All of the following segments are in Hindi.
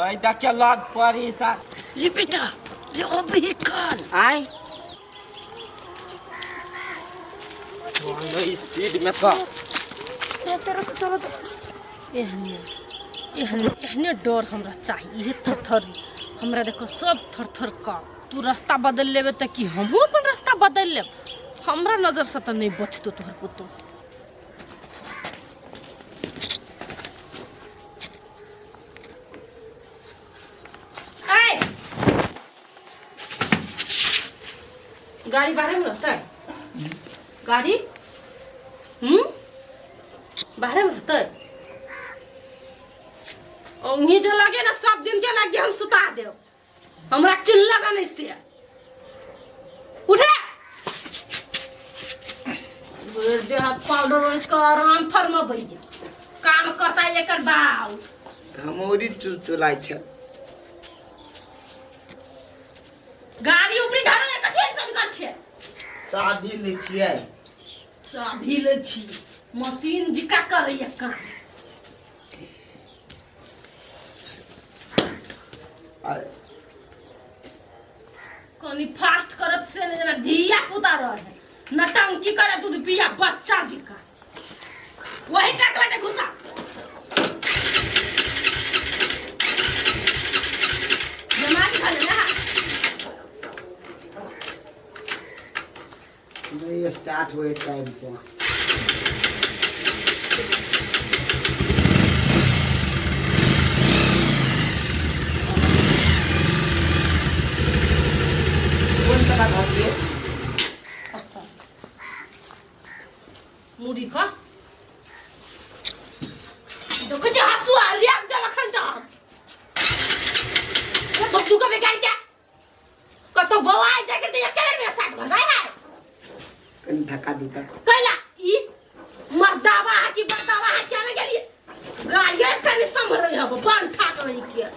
आई दा क्या लग पड़ी सा जी बेटा जे अभी कल आई वाला स्पीड में तो ऐसे रस चलो तो एहने एहने एहने डर हमरा चाहिए। ये थरथरी हमरा देखो सब थरथर का तू रास्ता बदल लेबे त कि हमहू अपन रास्ता बदल लेब। हमरा नजर से त नहीं बचतो तोहर पुतो। गाड़ी बाहर में रहता है गाड़ी बाहर में रहता है उन्हीं जो लगे ना सब दिन के लगे हम सुता दे हमरा चिल्ला का नहीं से उठे दे हाथ पाउडर इसका आराम फरमा भैया काम करता है एकर बाऊ घमोरी चुचुलाई छ गाड़ी ऊपरी धारो एक कथि सब कर छे चाबी ले छियै चाबी ले छी मशीन जिका करे ये काम कनी फास्ट करत से ने जना धिया पुता रहे नटंकी करे दूध पिया बच्चा जिका वही काट बाटे घुसा जमानी खाले ना नहीं स्टार्ट हुए टाइम पे कौन सा घर पे मुड़ी का तो कुछ हासु आ लिया दे खंडा वो तो तू का बेकार क्या तो बवाई जाके तो ये केले में साथ भगाई है कहीं धक्का देता कैला ई मर्दावा की बर्दावा क्या ना गेलिए गाड़ी कनी सम रही है बन ठाक नहीं किया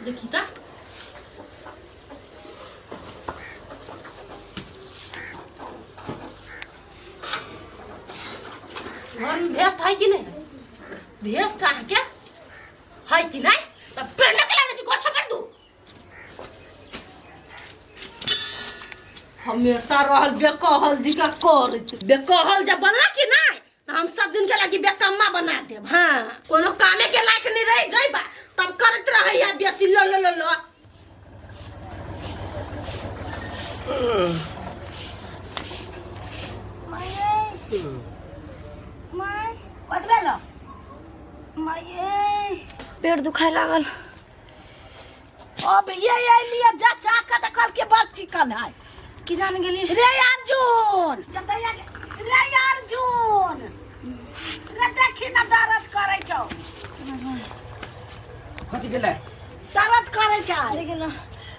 देखी ता मन भेस्ट है कि नहीं भेस्ट है क्या है कि नहीं तब पेड़ निकला नहीं गोथा कर दूं हमेशा रहल बेकहल जी का कर बेकहल जब बनला कि नहीं तो हम सब दिन के लगी बेकम्मा बना देब। हाँ कोनो कामे के लायक नहीं रह जाइबा तब करत रही है बेसी लो लो लो लो पेट दुखाए लागल अब ये लिया जा चाका त कल के बाद चिकन है कि जान गेली रे अर्जुन रे अर्जुन रे देखी ना दर्द करे छौ कथि गेलै दर्द करे छ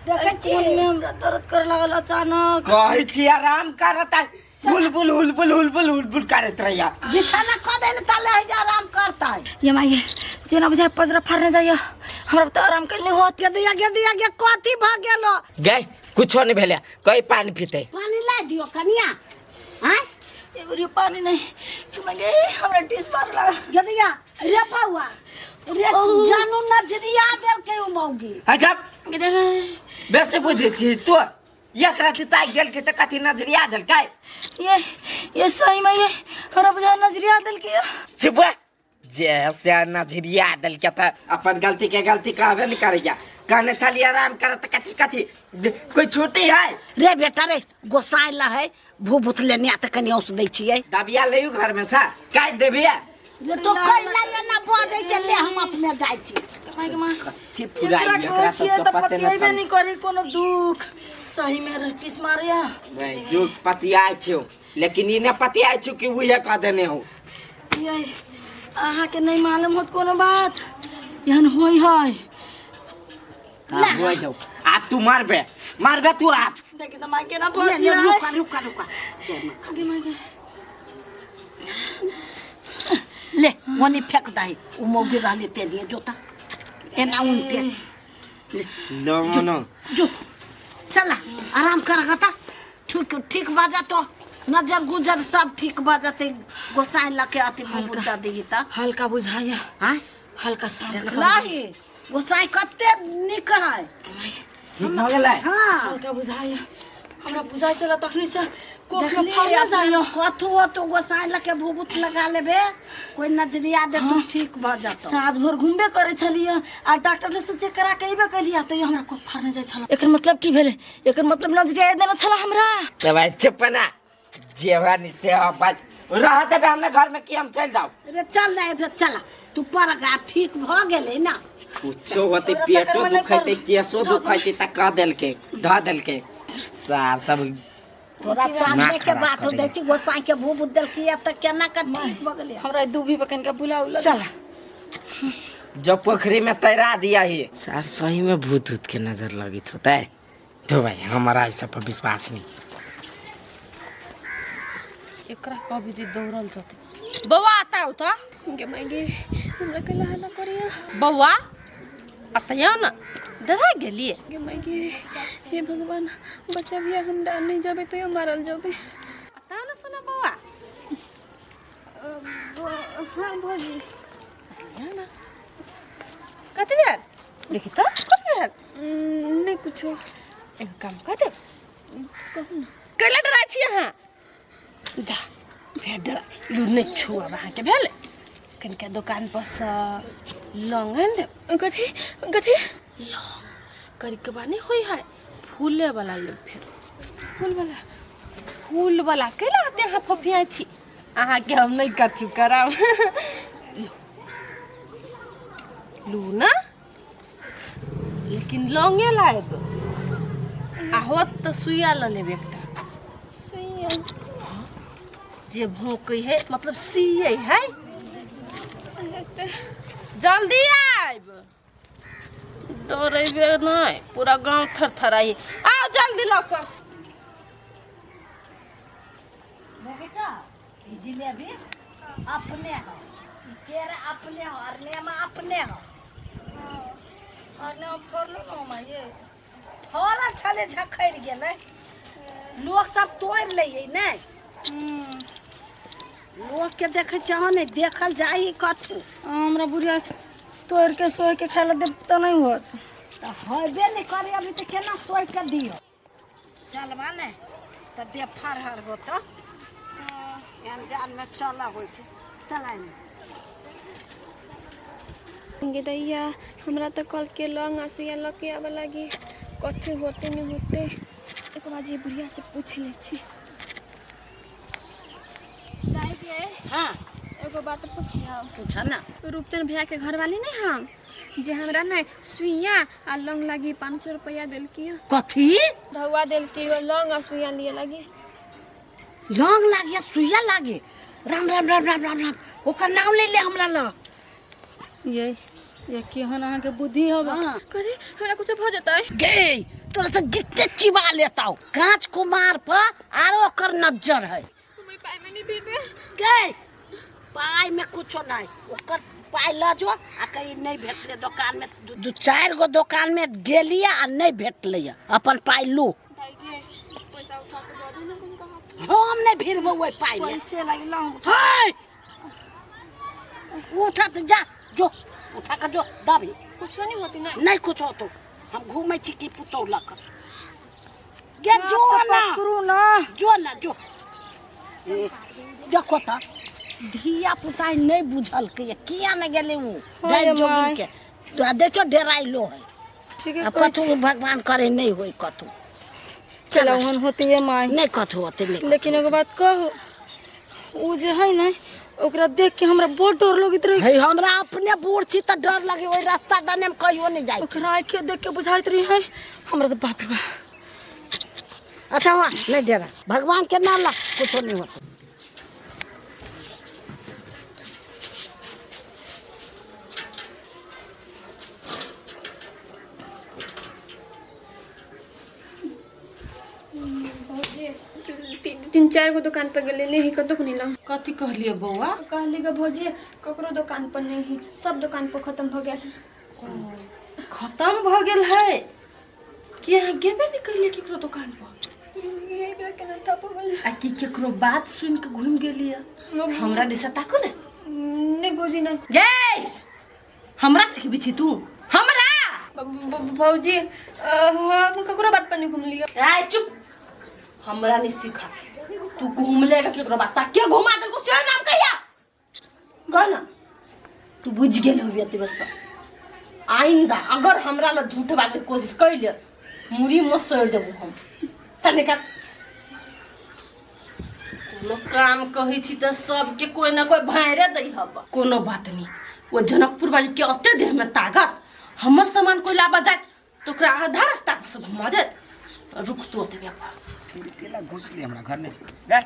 देखे छी में हमरा दर्द करे लागल अचानक कहै छी आराम करता बुलबुल हुलबुल हुलबुल हुलबुल करत रहिया बिछाना क देन तले है आराम करता ये माई जेना बुझाय पजरा फाड़ने जाइए हमरा तो आराम करने होत दिया कथि भ गेलो गई कुछो नहीं भेले कोई पानी पीते पानी ला दियो कनिया हैं एगो पानी नहीं तुम गे हमरा टिस मार लगा गदिया रे पावा रे जानू नजरिया दे के उमौगी अच्छा गदे बेसे बुझे छी तो एक रात ताक गेल के त कथि नजरिया दल काय ये सही में ये हमरा बुझा नजरिया दल के चुप जैसे नजरिया दल के त अपन गलती के गलती कहबे नहीं करिया कहने चली आराम करत कथि कथि कोई छुट्टी है रे बेटा रे गोसाइला है भूभूत लेने त कनी औस दै छियै दबिया लेउ घर में सा काय देबिया जे तो कैला ये ना बजै छै ले हम अपने जाय छी माय मां कथि पुराई एकरा सब तो पते नहीं करी कोनो दुख सही में रटिस मारिया नहीं जो पतियाय छौ लेकिन इने पतियाय छौ कि उहे कह देने हो ये आहा के नहीं मालूम होत कोनो बात यहन होई है हां होई जाओ आप तू मारबे तू आप देख त माय के ना पहुंची रुका आगे माय के ले वनी फेंक दाई उ मौगी रहले ते दिए जोता एना उनते नो जो चला आराम कर गता ठीक बाजा तो नजर गुजर सब ठीक भ जते गोसाई लके अति बुद्धा देही त हल्का बुझाइए हां हल्का शांत देखलाही गोसाई कते निक है ठीक हो गेलै हां हल्का बुझाइए हमरा बुझाइ चला तखनी से कोख में फल जाइयो कथु हो तो गोसाई लके भूबुत लगा लेबे कोई नजरिया दे तू ठीक भ जात साँझ भोर घुमबे करे छलिए आ डॉक्टर से चेक करा के अइबे कलिया त हमरा कोख फाड़ने जाय छला एकर मतलब की भेले एकर मतलब नजरिया देना छला हमरा तो भाई चुप ना जेवानी से बात रह देबे हमने घर में कि हम चल जाओ अरे चल जाए इधर चला तू पर गा ठीक भ गेले ना कुछो होते पेटो दुखैते केसो दुखैते त कह देलके ध देलके सार सब तोरा सामने के बात हो दैची गोसाई के भूबुत देलकी त केना का ठीक भ गेले हमरा दूभी बकन का बुलाऊ चला जो पोखरी में तैरा दिया ही सर सही में भूत भूत के नजर लगित होता है तो भाई हमारा इस पर विश्वास नहीं एकरा कभी दी दौड़ल जते बौआ आता हो त गे मागे हमरा के लहला करिया बौआ आता ना डरा गेलिए गे मागे हे भगवान बच्चा भी हम डाल नहीं जाबे तो मारल जाबे आता ना सुना बौआ हां भौजी ना कते यार देखि त कुछ यार नहीं कुछ एक काम कर दे कहू कैला डरा छी हां जा भेड़ डरा लुने छुआ वहां के भेले कनका दुकान पर से लौंग दे कथी कथी करी के बानी होई है फूले वाला ले फिर फूल वाला कैला आते हां फफिया छी आहा के हम नहीं कथी कराम लू ना लेकिन लौंगे लाएब आ होत तो सुइया ल लेब एकटा सुइया जे भौंकई है मतलब सीए है जल्दी आइब डरेबे नहीं पूरा गांव थरथराई आओ जल्दी लौकर देखा जिलेबी अपने हो तेरा अपने हो और नेमा अपने हो और ना फोड़लो ना माये फरा छले झखैर गेलै लोग सब तोड़ लइए ने लोग के देखे चाह नहीं देखल जाई कथु हमरा बुढ़िया तोड़ के सोए के खाला देब त नहीं होत तो होबे नहीं करे अभी तो केना सोई के दियो चलबा ने तो दे फरहर हो तो अनजान में चला होई थी चला ने गे दैया हमरा तो कल के लंग सुइया लके आवे लागी कथी होते नहीं होते एक बार ये बुढ़िया से पूछ ले छी दाई गे हां एगो बात पूछिया पूछा ना रूपचंद भैया के घर वाली नहीं हम जे हमरा ना सुइया आ लंग लागी 500 रुपया देल की कथी ढौआ देल की लंग आ सुइया लिए लागी लौंग लागे सुइया लागे राम राम राम राम राम राम ओकर नाम ले ले हमरा ल ये केहन अहाँ के बुद्धि होबा हां कथी हमरा कुछ भ जतै गे तोरा तो जितने चिबा लेता हूँ कांच कुमार पर आरो ओकर नजर है मैं पाई में नहीं बीबे गे पाई में कुछ नहीं ओकर पाई ल जो आ कहीं नहीं भेटले दुकान में दू चार गो दुकान में गेलिया आ नहीं भेटले अपन पाई लू दाई गे पैसा उठा के दे देना तुम कहां हम नहीं फिरबो ओई पाई में पैसे लागी लंग हाय उठा तो जा जो उठा के जो दाबी कुछ नहीं होती ना नहीं कुछ हो तो हम घूमे छी की पुतौ लक गे जो ना करू ना जो ना जो देखो त धिया पुता नहीं बुझल के किया न गेले उ जाय जोगिन के तो देखो डेराइलो है ठीक अब कथु भगवान करे नहीं होई कथु चलो हन होती है माई नहीं कथु होते नहीं लेकिन एगो बात कहो उ जे है ना ओकरा देख के हमरा बहुत डर लगित रही है हमरा अपने बूढ़ छी त डर लगे ओई रास्ता दने में कहियो नहीं जाय ओकरा आंखें देख के बुझाइत रही है हमरा तो बाप रे बाप अच्छा हुआ नहीं डेरा भगवान के नाम ला कुछ नहीं होता तीन चार गो दुकान पर गेले नहीं कतो को नीला कथी कहलिए बौआ कहली ग भौजी ककरो दुकान पर नहीं सब दुकान पर खत्म हो गेल खत्म भ गेल है कि यहाँ गेबे नहीं कैले केकरो दुकान पर एकरा के ना था पगल आ कि केकरो बात सुन के घूम गेलिए हमरा दिशा ताको ने नहीं बुझी ना गे हमरा सिखबी छी तू हमरा भौजी हम ककरो बात पर नहीं घूम लिया आय चुप हमरा नहीं सिखा तू घूम लेगा केकरो बात पर के घुमा दे को से नाम कहिया गाना तू बुझ गेल होबी अति बस आइंदा अगर हमरा ल झूठ बाजे के कोशिश कइले मुरी में सड़ देबो हम तने का कोनो काम कही छी त सबके कोई ना कोई भाइरे दई हब कोनो बात नहीं वो जनकपुर वाली के अते देह में ताकत हमर सामान कोई लाबा जात तो ओकरा आधा रास्ता पर से घुमा देत रुक तो ओते बेकार केला घुस ली हमरा घर में गए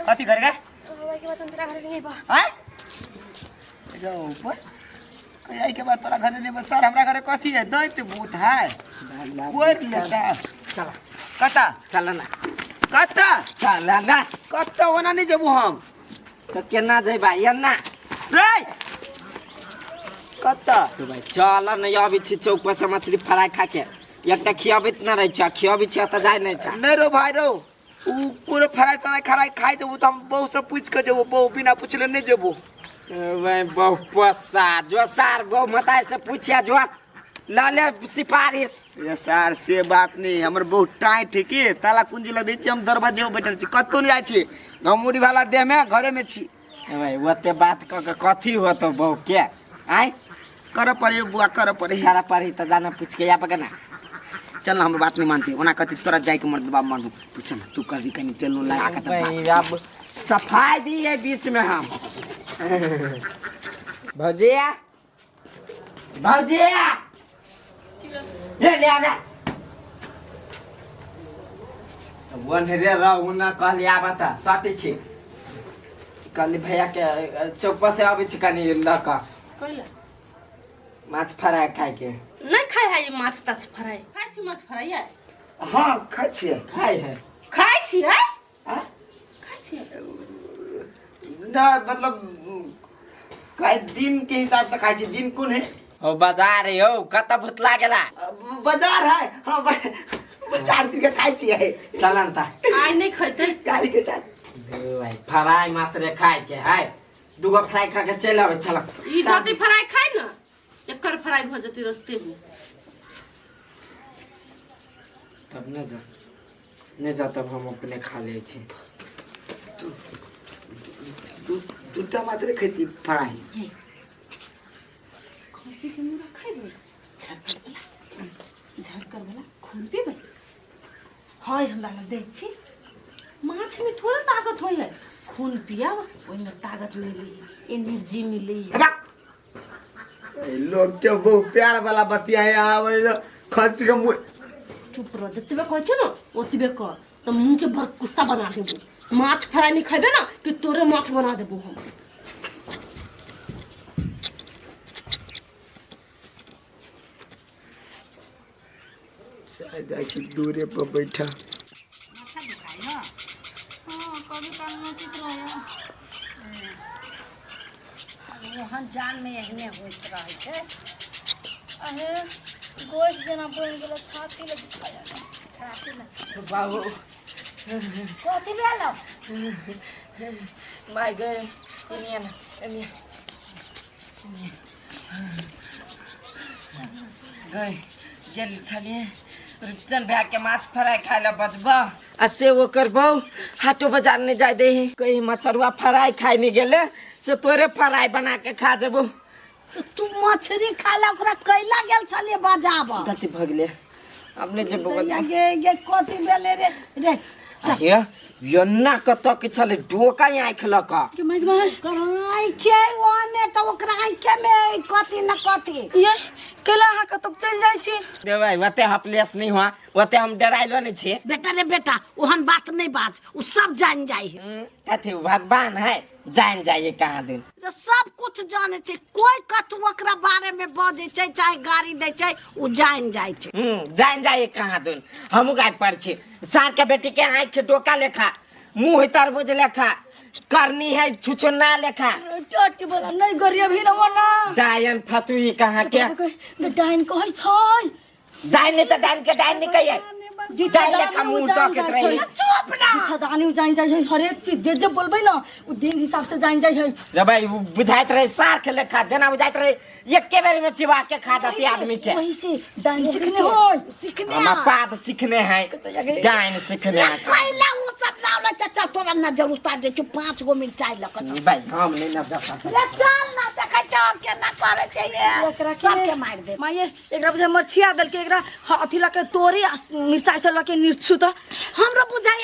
कथी कर गए हवा के बात हम तेरा घर नहीं बा आय जाओ ऊपर आई के बाद तोरा घर नहीं बस सर हमरा घर कथी है दैत भूत है कोई लेता चला कता चल ना कता चला ना कता ओना नहीं जबू हम तो केना जाई भाई ना रे कता तो भाई चल न अभी छी चौक पर से मछली फ्राई खा के एक त खियाबित न रही छ खियाबी छ त जाय नहीं छ नहीं रो भाई रो ऊ पूरा फ्राई तना खराई खाई जबू तो हम बहु से पूछ के जबू बहु बिना पूछले नहीं जबू भाई बहु पसा जो सार बहु मताई से पूछिया जो लाले सिफारिश ये सर से बात नहीं हमर बहुत टाइट ठीक है ताला कुंजी लग दै छी हम दरवाजे में बैठल छी कत्तो नहीं आइ छी गमुड़ी वाला देह में घरे में छी भाई ओते बात क के कथी होतो बहु के आय कर पड़े बुआ कर पड़े यारा परी त जाना पूछ के या पकना चल हम बात नहीं मानती ओना कथी तोरा जाय के मर्द बाप मानू तू चल तू कर भी कनी तेल लगा के भाई अब सफाई दी है बीच में हम भौजिया भौजिया ये ले आवे वन रे रहू ना कहली आबा त सटी छी कहली भैया के चौक पर से आबै छी कनी ल क कइला माछ फ्राई खाए के नहीं खाए है ये माछ ताछ फ्राई खाए छी माछ फ्राई है हां खाइ छी खाए है खाए छी है हां खाए छी ना मतलब काय दिन के हिसाब से खाइ छी दिन कोन है हो बाजार है हो कत भूत लागेला बाजार है हां बाजार दिन के खाइ छी है चलन त आइ नहीं खैते गाड़ी के साथ भाई फ्राई मात्र खाए के आय दूगो फ्राई खा के चल आवे चल ई जति फ्राई खाइ न एकर फ्राई भ जति रास्ते में तब न जा तब हम अपने खा ले छी दूटा मात्र खेती फ्राई ये खसी के मुरा खाइबे झरकर वाला खून पीबे हाय हमरा ल देख छी माछ में थोड़ा ताकत होय है खून पियाब ओइ में ताकत मिली एनर्जी मिली लोग के बहुत प्यार वाला बतिया है आवे खसी के मुंह चुप रह जतबे कहै छ न ओतबे कर त मुंह के भर गुस्सा बना देबो माछ फ्राई नहीं खाइबे ना कि तोरे माछ बना देबो हम चाहे जाए छी दूरे पर बैठा वहाँ जान में एहने होइत रहे छै अहे गोश जेना बनि गेलो छाती ले दुखाया छाती ले बाबू कथी भेलो माय गए एनिया गए गेल छलिए रुचन भैया के माछ फ्राई खाए ला बचबा आ से वो करबौ हाटो बाजार नहीं जाय दे कहीं मछरुआ फ्राई खाए नहीं गेले से तोरे फ्राई बना के खा जेबो तो तू मछली खाला ओकरा कैला गेल छलिए बजाब गलती भ गेले अपने जेबो गे कथी भेले रे रे ये यन्ना कत के छले डोका आँख लक के माइक मार आँखे ओने तो ओकरा आँखे में कथी न कथी ये केला हा कतक चल जाय छी दे भाई ओते हपलेस नहीं हुआ ओते हम डराइलो नहीं छी बेटा रे बेटा ओहन बात नहीं बात उ सब जान जाई कथी भगवान है जान जाइए कहाँ दिन रे सब कुछ जाने छै कोई कतु ओकरा बारे में बजे छै चाहे गाड़ी दे छै उ जान जाय छै जान जाइए कहाँ दिन हम गाय पर छी सार के बेटी के आँख डोका लेखा मुंह तरबूज लेखा करनी है छुछुन्ना लेखा टोटी बोला नहीं गरिया भी न ना डायन फतुई कहाँ के डाइन कहै छै डायन नहीं तो डायन के डायन नहीं कहिए जाए लेखा मुंह टोकत रही चुप ना खदानी जान जाए हर एक चीज जे जे बोलबे ना उ दिन हिसाब से जान जाए है रे भाई बुझाइत रहे सार के लेखा जना बुझाइत रहे एके बेर में चिबा के खा जाती आदमी के वही से डांस सीखने हो सीखने हम पाद सीखने हैं डाइन सीखने हैं कैला वो सब ना वाला चाचा तोरा ना जरूरत दे जो 5 गो मिर्चाई लकत भाई हम नहीं ना देखा ले चल ना देखै छ के ना करे चाहिए सब के मार दे माये एकरा बुझे मरछिया दल के एकरा अथी लके तोरी मिर्चाई से लके निर्छु त हमरा बुझाई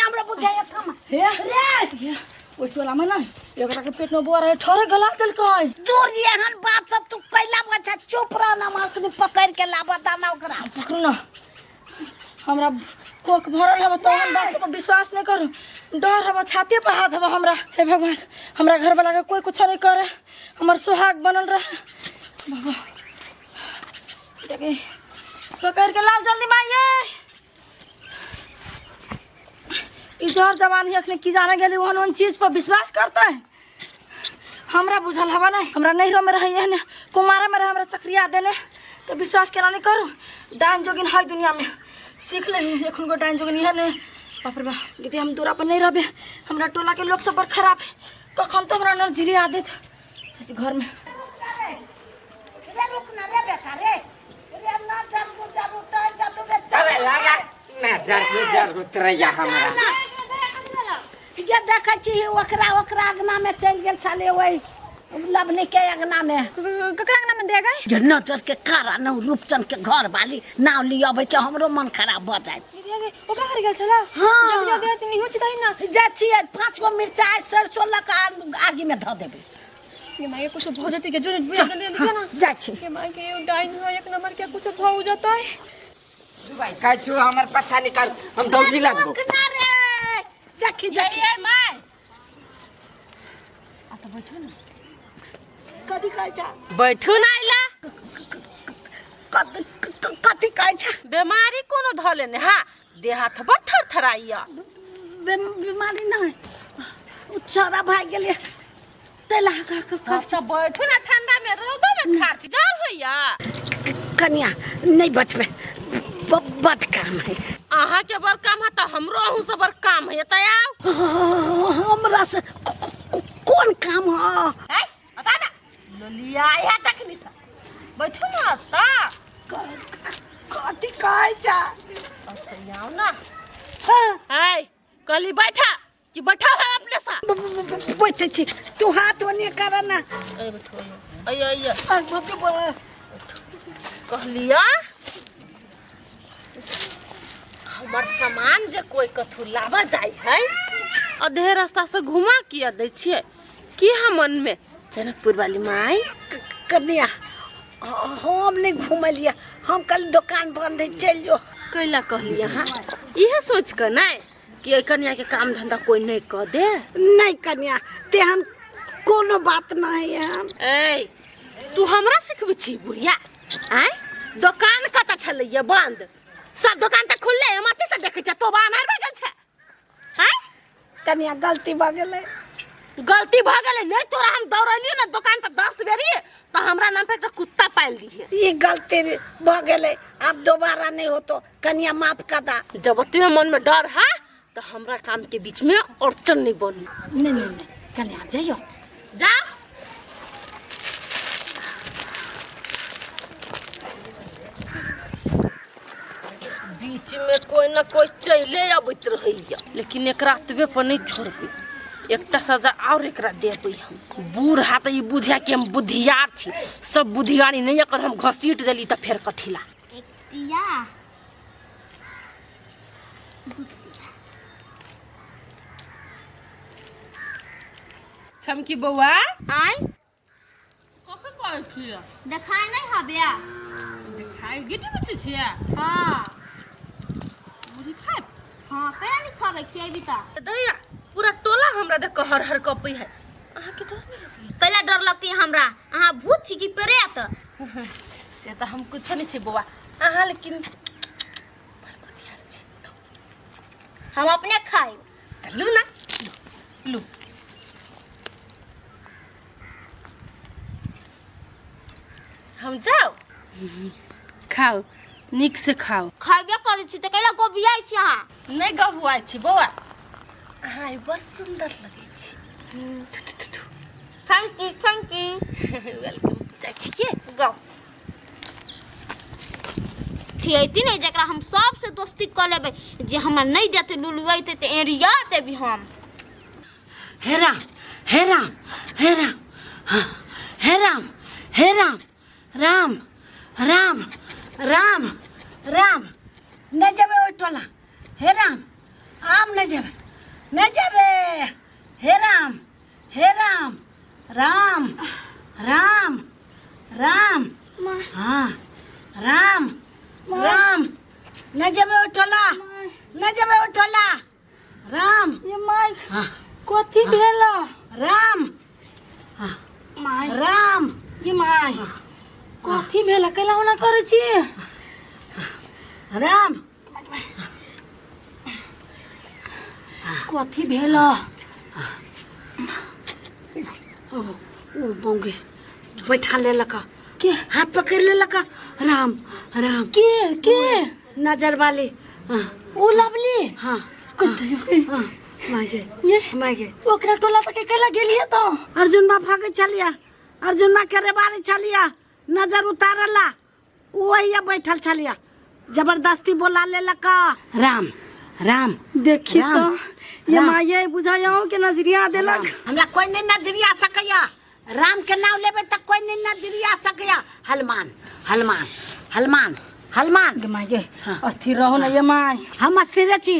थम रे ओ टोला में ना एकरा के पेट में बोर है ठोरे गला दल कई दूर जी एहन बात सब तू कैला बच्चा चुप रह ना माखनी पकड़ के लाबा दाना ओकरा पकड़ू ना हमरा कोक भरल है तो हम बात पर विश्वास नहीं करू डर है छाती पे हाथ है हमरा हे भगवान हमरा घर वाला के कोई कुछ नहीं करे हमर सुहाग बनल रहे बाबा देखे पकड़ के लाओ जल्दी माइए इजर जवानी अखने की जाने गेली ओहन चीज पर विश्वास करता है हमरा बुझल हवा नहीं हमरा नैरो में रही है कुमारे में रहे हमरा चक्रिया देने तो विश्वास केना नहीं करू डाइन जोगिन है दुनिया में सीख ले एखन को डाइन जोगिन है नहीं बाप रे बाप यदि हम दूरा पर नहीं रहबे हमरा टोला के लोग सब पर खराब है कखन तो हमरा नजरी आदत घर में रे रुक ना रे बेटा रे ना जब रे चले लगा ना जरूरत रही हमरा ये देखै छी ओकरा अंगना में चल गेल छले ओइ लवनी के अंगना में ककरा अंगना में दे गए ये नजर के कारा न रूपचंद के घर वाली नाव लिया अबै छ हमरो मन खराब भ जाय ओकरा घर गेल छला हाँ। जल्दी जल्दी आती नहीं हो चिताई ना जा छिए 5 गो मिर्चाई सरसों लका आगी में ध देबे ये माये कुछ भौजती के जो जल्दी दिखा ना जा छी ये माये के डाइन है एक नंबर के कुछ भाव जाता है भाई का छु हमर पछा निकाल हम दौड़ी लगबो ना रे देखी देखी माय आ तो बैठो ना कथी कहै छ बैठू ना आइला कथी कहै छ बीमारी कोनो ध लेने हां देह हाथ पर थरथराइया बीमारी नहीं छोरा भाग गेलिए तेला अच्छा बैठू ना ठंडा में रौदा में खाती जार होइया कन्या नहीं बचबे बड़ काम है आहा के बड़ काम है तो हमरो अहू से बड़ काम है त आओ हमरा से कौन काम है है बता ना लोलिया या तकनी सा बैठू ना ता कथी कहै छ आओ ना है कली बैठा कि बैठा है अपने सा बैठे छी तू हाथ ओने कर ना ए बैठो आइया और बाप रे कहलिया हमर सामान जे कोई कथु लावा जाय है अधे रास्ता से घुमा किया दै छिए कि हम मन में जनकपुर वाली माई कन्या हम नहीं घुमलिया हम कल दुकान बंद है चल जो कैला कहलिया हां इहे सोच के नहीं कि कन्या के काम धंधा कोई नहीं कर दे नहीं कन्या तेहन कोनो बात नहीं है ए तू हमरा सिखबी छी बुढ़िया हैं दुकान कत छलैया बंद सब दुकान त खुलले मते से देखै छ तो बा मारबा गेल छ हैं कन्या गलती भ गेलै गलती भ गेलै नहीं तोरा हम दौड़लियो ना दुकान पर 10 बेरी तो हमरा नाम पे एक कुत्ता पाल दी है ये गलती भ गेलै अब दोबारा नहीं हो तो कन्या माफ कर दा जब तुम्हें मन में डर है तो हमरा काम के बीच में अड़चन नहीं बनी नहीं कन्या जाइयो जा बीच में कोई ना कोई चले आबत रहिया लेकिन एक रातवे पर नहीं छोड़बे एकटा सजा और एकरा देबे हम बूढ़ हाथ ई बुझा के हम बुद्धियार छी सब बुद्धियारी नहीं अगर हम घसीट देली त फेर कथिला या छमकी बउआ आई कखन कहै छियै देखाय नहीं हबे दिखाई गिटी बच्चे छियै हां मुरी खाए हां कया नहीं खाबे खियाबी ता दैया पूरा टोला हमरा देख के हर हर कपई है अहाँ के डर नहीं लगे कैला डर लगती है हमरा अहाँ भूत छी कि प्रेत से तो हम कुछ नहीं छी बउआ अहाँ लेकिन बरबतियार छी हम अपने खाए लू ना लू हम जाओ खाओ नीक से खाओ। खाबे करै छी त कैला गोबियाइ छी अहाँ। नहीं गबुआई छी बौआ। हाँ बड़ सुंदर लगे छी। Thank you welcome. जाय छिए गो खियैती नहीं जकरा हम सबसे दोस्ती कर लेबै जे हमरा नहीं देते लुलुएते त एरिया देबी हम। हे राम हे राम हे राम हे राम हे राम राम राम राम राम न जाबे ओइ टोला। हे राम आम न जाबे हे राम राम राम राम हाँ राम राम न जाबे ओइ टोला राम ये माय हाँ कथी भेला? राम हाँ माय राम ये माय कथी भेला कैला होना करे छी? राम कथी भेला? ओ बोंगे बैठा ले लका के हाथ पकड़ ले लका राम राम के नजर वाली हाँ ओ लवली हाँ कथी हाँ मागे ये मागे ओकरा टोला तक कैला गेलिए तो अर्जुन बा भागे चलिया अर्जुन बा करे बारे चलिया नजर उतारला वही बैठल चलिया जबरदस्ती बोला ले लका राम राम देखी राम, तो ये राम। माये बुझाया के नजरिया देलक। हमरा कोई नहीं नजरिया सकैया राम के नाम लेबे तक कोई नहीं नजरिया सकैया। हनुमान हनुमान हनुमान हनुमान ये माये हाँ। अस्थिर रहो ना ये माय। हम अस्थिर छी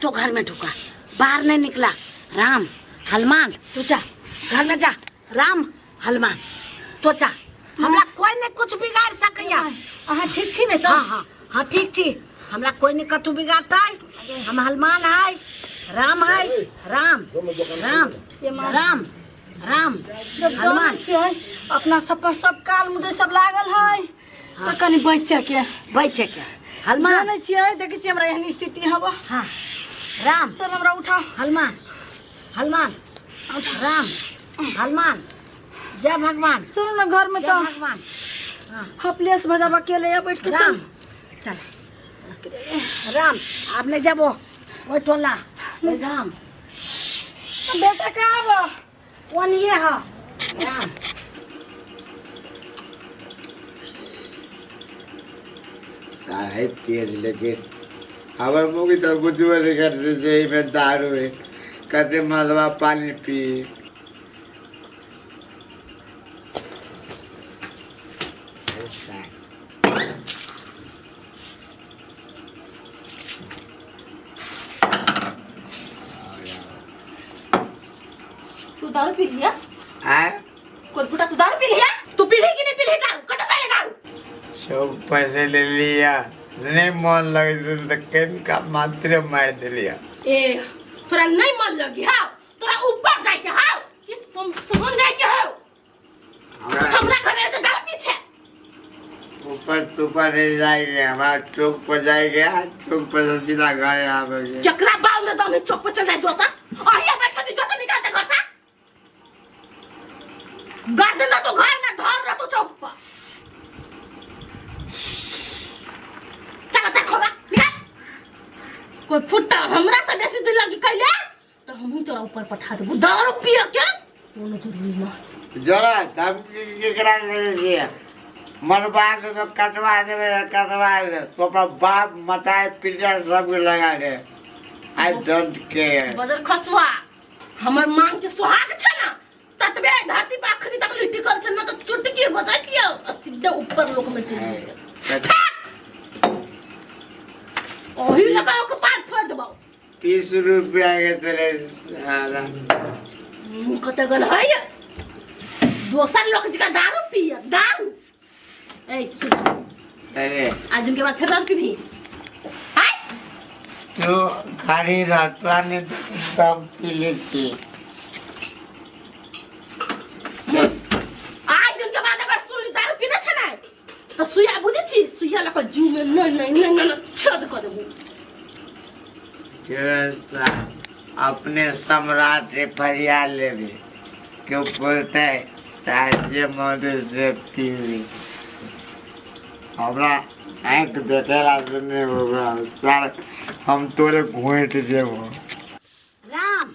तो घर में ढुका बाहर नहीं निकला। राम हनुमान तू जा घर में जा राम हनुमान तो जा हमरा कोई नहीं कुछ बिगाड़ सकैया। अहाँ ठीक छी ने तो? हाँ हाँ हाँ ठीक छी हमरा कोई नहीं कतू बिगाड़ता हम हनुमान है राम है राम राम ये माय राम राम जब हनुमान जान छियै अपना सब पर सब काल मुदे सब लागल है तो कनी बच्चा के बैठे के हनुमान जाने छियै देखै छी हमरा एहन स्थिति हवा। हाँ राम चल हमरा उठाओ। हनुमान हनुमान राम हनुमान जय भगवान चलो ना घर में जय तो भगवान हपलेस भजा अकेले या बैठ के राम चल। चल राम आपने जब वो टोला राम बेटा का आबो वन ये है राम सारे तेज लेकिन हमारे मुँह तो कुछ नहीं करते सही में दारू है कहते मलबा पानी पी तू दारू पी लिया? आए कोई फुटा तू दारू पी लिया? तू पी रही कि नहीं पी रही दारू? कत से दारू? सब पैसे ले लिया नहीं मन लगे तो केन का मात्र मार दिलिया। ए तोरा नहीं मन लगी हां तोरा ऊपर जाय के हां किस तुम समझ जाय के हो हमरा घरे तो दारू पी छे। ऊपर तूपर नहीं जाएंगे हमारा चौक पर जाएंगे चौक पर से सीधा घर आवेंगे। जकरा बाल में दम चौक पर चल जाए जोता और ये बैठा जी जोता निकालते घर से गार्डन ना तो घर में धर रहा तो चौक पर चला देखो ना निकाल। कोई फुट्टा हमरा से बेसी दिल लगी कैले तो हम ही तोरा ऊपर पठा देबो दारू पिया के कोनो जरूरी ना। जरा तब के करा दे मरवा के तो कटवा दे तो अपना बाप मटाए पिटर सब लगा दे। I don't care. बजर खसवा हमर मांग के सुहाग छ ना ततबे धरती पे आखरी तक लिट्टी कर छ ना तो चुटकी बजाय दियो सीधा ऊपर लोक में चल जाए ओही लगाओ के पाट फोड़ देबो 30 रुपया के चले आला कत गल है ये दोसर लोग जका दारू पिए दारू ए सुन अरे आज दिन के बाद फिर दारू पीबी हाय तो गाड़ी रातवा ने सब पी लेती। आज दिन के बाद अगर सुन दारू पीना छ ना तो सुया बुझे छी सुया लक जीव में नहीं छद कर देबो। जैसा अपने सम्राट रे फरियाद लेबे क्यों बोलते है साजे मधु से पीवी हमरा आँख देखेला से नहीं होगा सर हम तोरे घोंट देबो। राम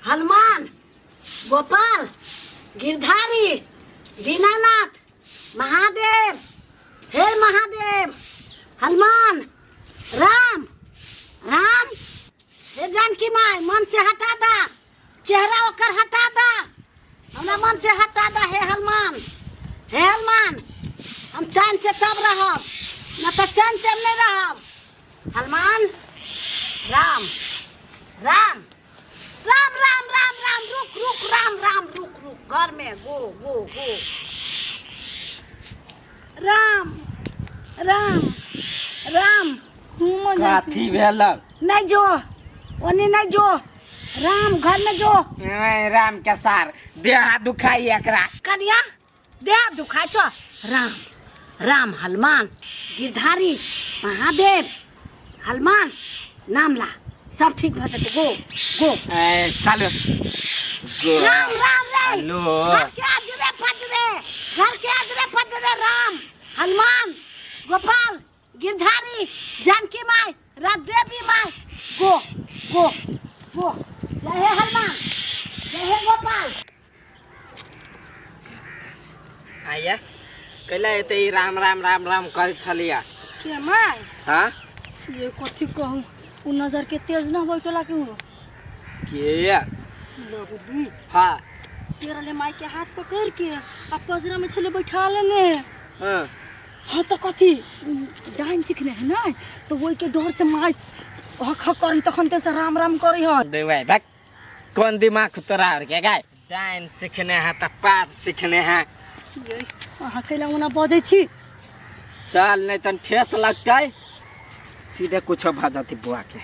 हनुमान गोपाल गिरधारी दीनानाथ महादेव हे महादेव हनुमान राम राम हे जानकी माई मन से हटा दा चेहरा ओकर हटा दा हमरा मन से हटा दा हे हनुमान हम चैन से तब रहब न तो चैन से हम नहीं रहब हनुमान राम राम राम राम राम राम रुक रुक राम राम रुक रुक घर में गो गो गो राम राम राम काथी भेल नहीं जो ओने नहीं जो राम घर में जो राम के सार देह दुखाई एकरा कनिया देह दुखा छो राम राम हनुमान गिरधारी महादेव हनुमान नाम ला सब ठीक हो जाते गो गो चलो राम राम राम हेलो घर के आजरे फजरे राम हनुमान गोपाल गिरधारी जानकी माई राजदेवी माई गो गो गो जय हे हनुमान जय हे गोपाल आया कैला एते राम राम राम राम कर छलिया के माय हां ये कथी कहूँ उ नजर के तेज ना बैठला क्यों के लगदी हां शेरले माई के हाथ पकड़ के आ पजरा में छले बैठा लेने हां हाँ तो कथी डाइन सीखने है ना तो वही के डर से माई हक करी तखन ते से राम राम करी ह दे भाई बक कौन दिमाग तोरा और के गाय डाइन सीखने है त पात सीखने है अहाँ कैला उना बजै छी चल नहीं तन ठेस लगतै सीधे कुछ भ जाती बुआ के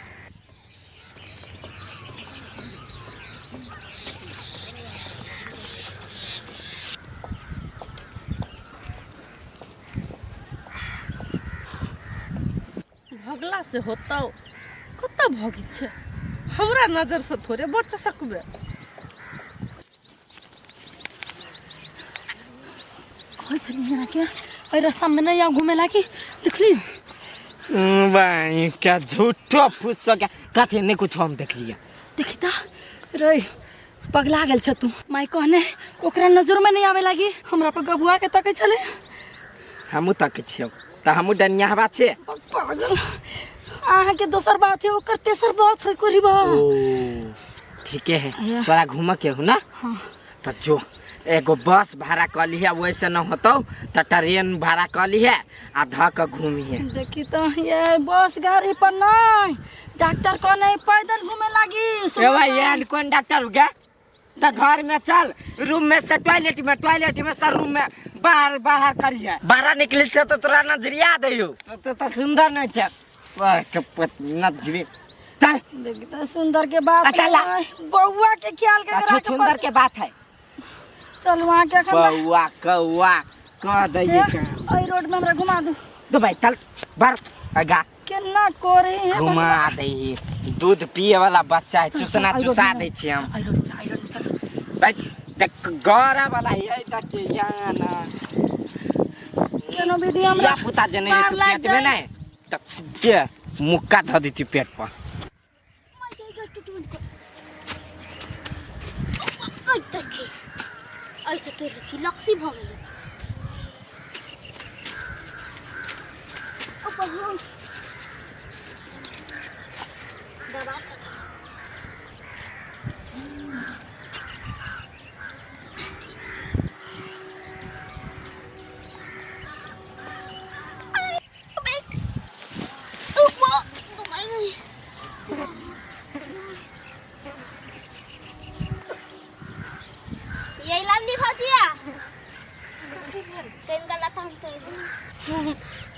भगला से होता कत्ता भगी छे हमरा नजर से थोड़े बच सकबे कोई चली ना क्या ओइ रास्ता में नहीं आ घूमे लागी देखली भाई क्या झूठो फुस क्या कथे नहीं कुछ हम देख लिया देखी ता रे पगला गेल छ तू माई कहने ओकरा नजर में नहीं आवे लागी हमरा पर गबुआ के तकै छले हमू तक छियो त हमू डनिया हवा छे पागल आहा के दोसर बात है ओकर तेसर बात है करीबा ठीक है तोरा घूम के हो ना हां त जो एगो बस भाड़ा कर ली है वैसे न होतो त ट्रेन भाड़ा कर ली है आ ध के घूमी है देखी तो ये बस गाड़ी पर नहीं डॉक्टर को नहीं पैदल घूमे लागी ए भाई यार कौन डॉक्टर हो गया त घर में चल रूम में से टॉयलेट में से रूम में बाहर बाहर करिए बाहर निकले छ तो तोरा नजरिया देयो तो सुंदर नहीं छ के नजरी चल देखी तो सुंदर के बात अच्छा ला। बउआ के ख्याल कर अच्छा सुंदर के बात है चल वहां के कौवा कौवा कह दइए का ओइ रोड में हमरा घुमा दू तो भाई चल बार आगा केना करे है घुमा दही दूध पिए वाला बच्चा है चूसना चुसा दे छी हम भाई देख गरा वाला है त के यहाँ ना केनो विधि हमरा पुता जने पार तू लाग पेट में जाए। नहीं त सीधे मुक्का ध देती पेट पर ऐसे तोरे छी लक्सी भ गेलै ओ भगवान दबा के चल यही लामली भजिया तेन गला ताम तोड़ दू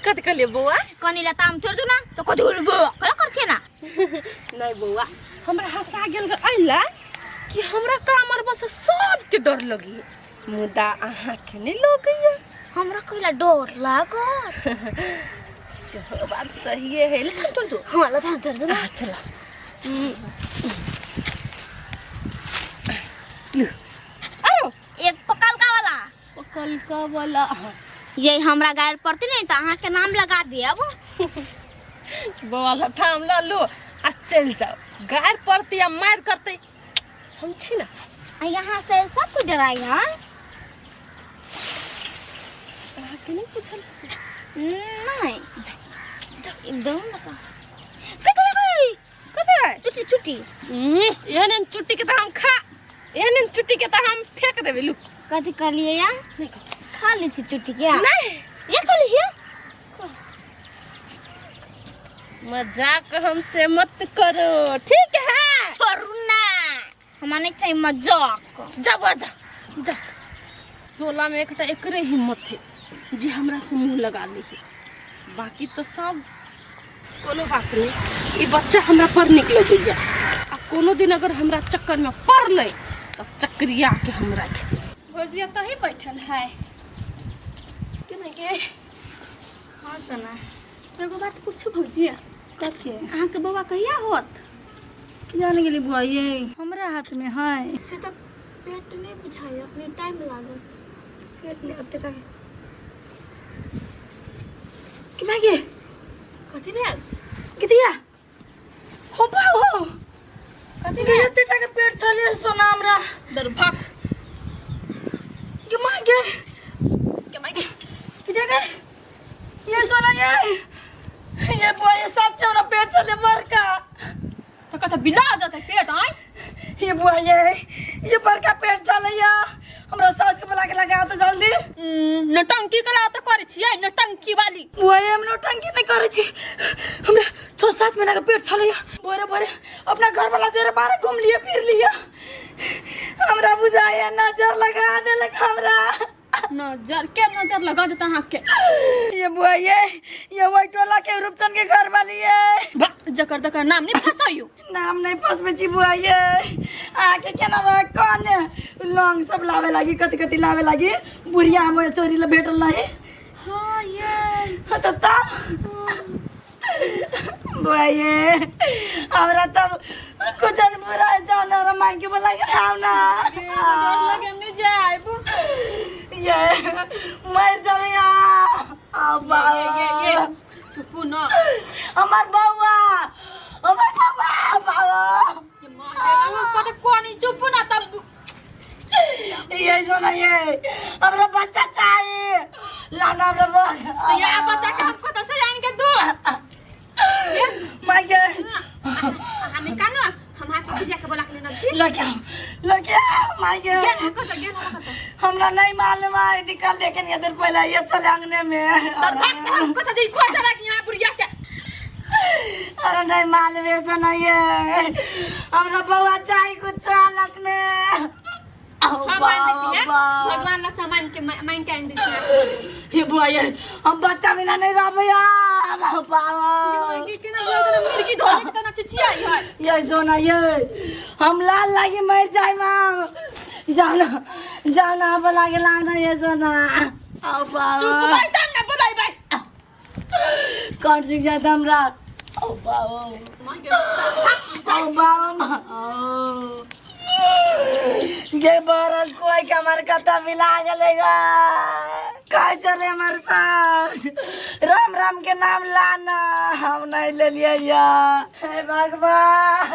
कत कले बउआ कनीला ताम तोड़ दू ना तो कथि बोलबो कला कर छै ना नहीं बउआ हमरा हंसा गेल आइला कि हमरा कामर बस सब के डर लगी मुदा आहा के नहीं लगैया हमरा कइला डर लागत सो बात सही है ले थाम तोड़ दो हमरा ताम तोड़ दू ना चला एक पकल का वाला कल का वाला ये हमरा गायर पड़ती नहीं तो अहाँ के नाम लगा देब। बौआ लथा हम ला लो आ चल जाओ। गायर पड़ती या मार करते हम छी ना। आ यहाँ से सब कुछ डराई है। अहाँ के नहीं पूछल से नहीं एकदम बता से गई कते छुट्टी छुट्टी एहन चुट्टी के तो हम खा, एहन चुट्टी के तो हम फेंक देबे। लू कथी कर लिए या नहीं खा ली थी छुट्टी क्या नहीं ये चलिए। मजाक हमसे मत करो ठीक है। छोड़ू ना हमारा नहीं चाहिए मजाक। जा जा टोला में एकटा एकरे हिम्मत है जी हमरा से मुंह लगा ली है। बाकी तो सब कोनो बात नहीं। ये बच्चा हमरा पर निकल गया आ कोनो दिन अगर हमरा चक्कर में पड़ ले तब चक्रिया के हमरा के भोजिया तो ही बैठल है कि नहीं के। हाँ सना एगो बात पूछू भौजिया। कथी अहाँ के बौआ कहिया होत? कि जाने के लिए बुआ ये हमरा हाथ में है से तो पेट नहीं बुझाई अपने टाइम लागत। पेट ले आते रहे कि मागे कथी भेल? कितिया हो पाओ कथी कि भेल? एते टाके पेट चले सोना हमरा दर भाग कि मागे के माई कि देखे ये सोना ये बुआ ये साथ से पेट चले बड़का तो कथा बिला जाता पेट आई। ये बुआ ये बड़का पेट चले या हमरा सास के बुला के लगा तो जल्दी। नटंकी कला तो करे छियै नटंकी वाली। बुआ ये हम नौटंकी नहीं करे छी। हमरा 6-7 महीना का पेट चले या बोरे बोरे अपना घर वाला जेरे बारे घूम लिया फिर लिया। हमरा बुझाया नजर लगा देलक हमरा। नजर के नजर लगा देता अहाँ के। ये बुआ ये व्हाइट वाला के रूपचंद के घर वाली है। बा जकर तकर नाम नहीं फसाइयो। नाम नहीं फसबे छी बुआ ये आके केना रह कौन लौंग सब लावे लागी कति कति लावे लागी बुढ़िया हम चोरी ला भेटल नहीं। हां ये तो बुआ ये हमरा तब कुछ न बुरा जाना रे माई के बोला के आओ ना डर लगे नहीं जाइबो। ये मैं जमिया अब्बा ये चुप ना हमार बउआ बाबा ये मार देगा पता कोनी चुप ना तब ये सुना ये हमरा बच्चा चाहिए लाना हमरा तो या बच्चा का हमको तो से जान के दो मैं के हमें कानो हम हाथ से जाके बोला के लेना छी लगे मैं के हमरा नहीं मालूम है निकाल दे के इधर पहले ये चले अंगने में तर भाग से हमको तो जी खो चला के यहां बुढ़िया के। अरे नहीं मालूम है सुना ये हमरा बउआ चाहिए कुछ हालत में भगवान ना सामान के माइन के अंदर से ये बुआ ये हम बच्चा बिना नहीं रह भैया बाबा के ना मिर्गी धोने के तना चिचिया है। ये सोना ये हम लाल लागी मर जाए माँ जाना बोला के लाना ये सोना आओ चुप बाबा भाई तब ना बोलाई भाई कौन सीख जाता हमरा आओ बाबा मां के आओ बाबा ये बरल कोई कमर कता मिला गलेगा काय चले हमारे साथ राम राम के नाम लाना हम नहीं ले लिया या हे भगवान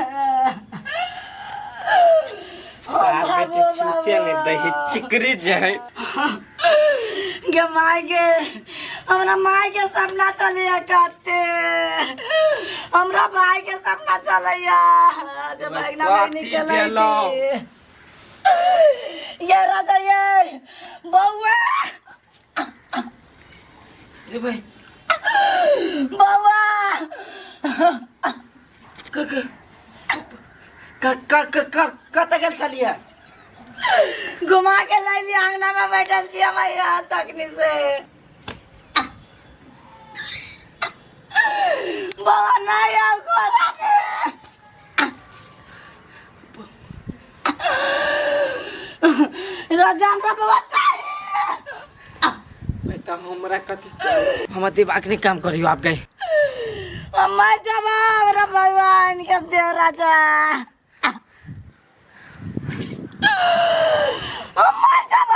सारे छूते ने दही चिकरी जाए गे माय गे हमरा माय के सपना चले काते हमरा भाई के सपना चले या जे भागना में निकले ये राजा ये बउआ रे भाई बउआ कत गल चलिए घुमा के लाई ली आंगना में बैठल छी हम यहाँ तकनी से बाबा नहीं आओ कोरा राजा हमरा बाबा चाहिए बेटा हमरा कथी हम दिमाग नहीं काम करियो आप गए मैं जब हमरा भगवान के दे राजा मैं जब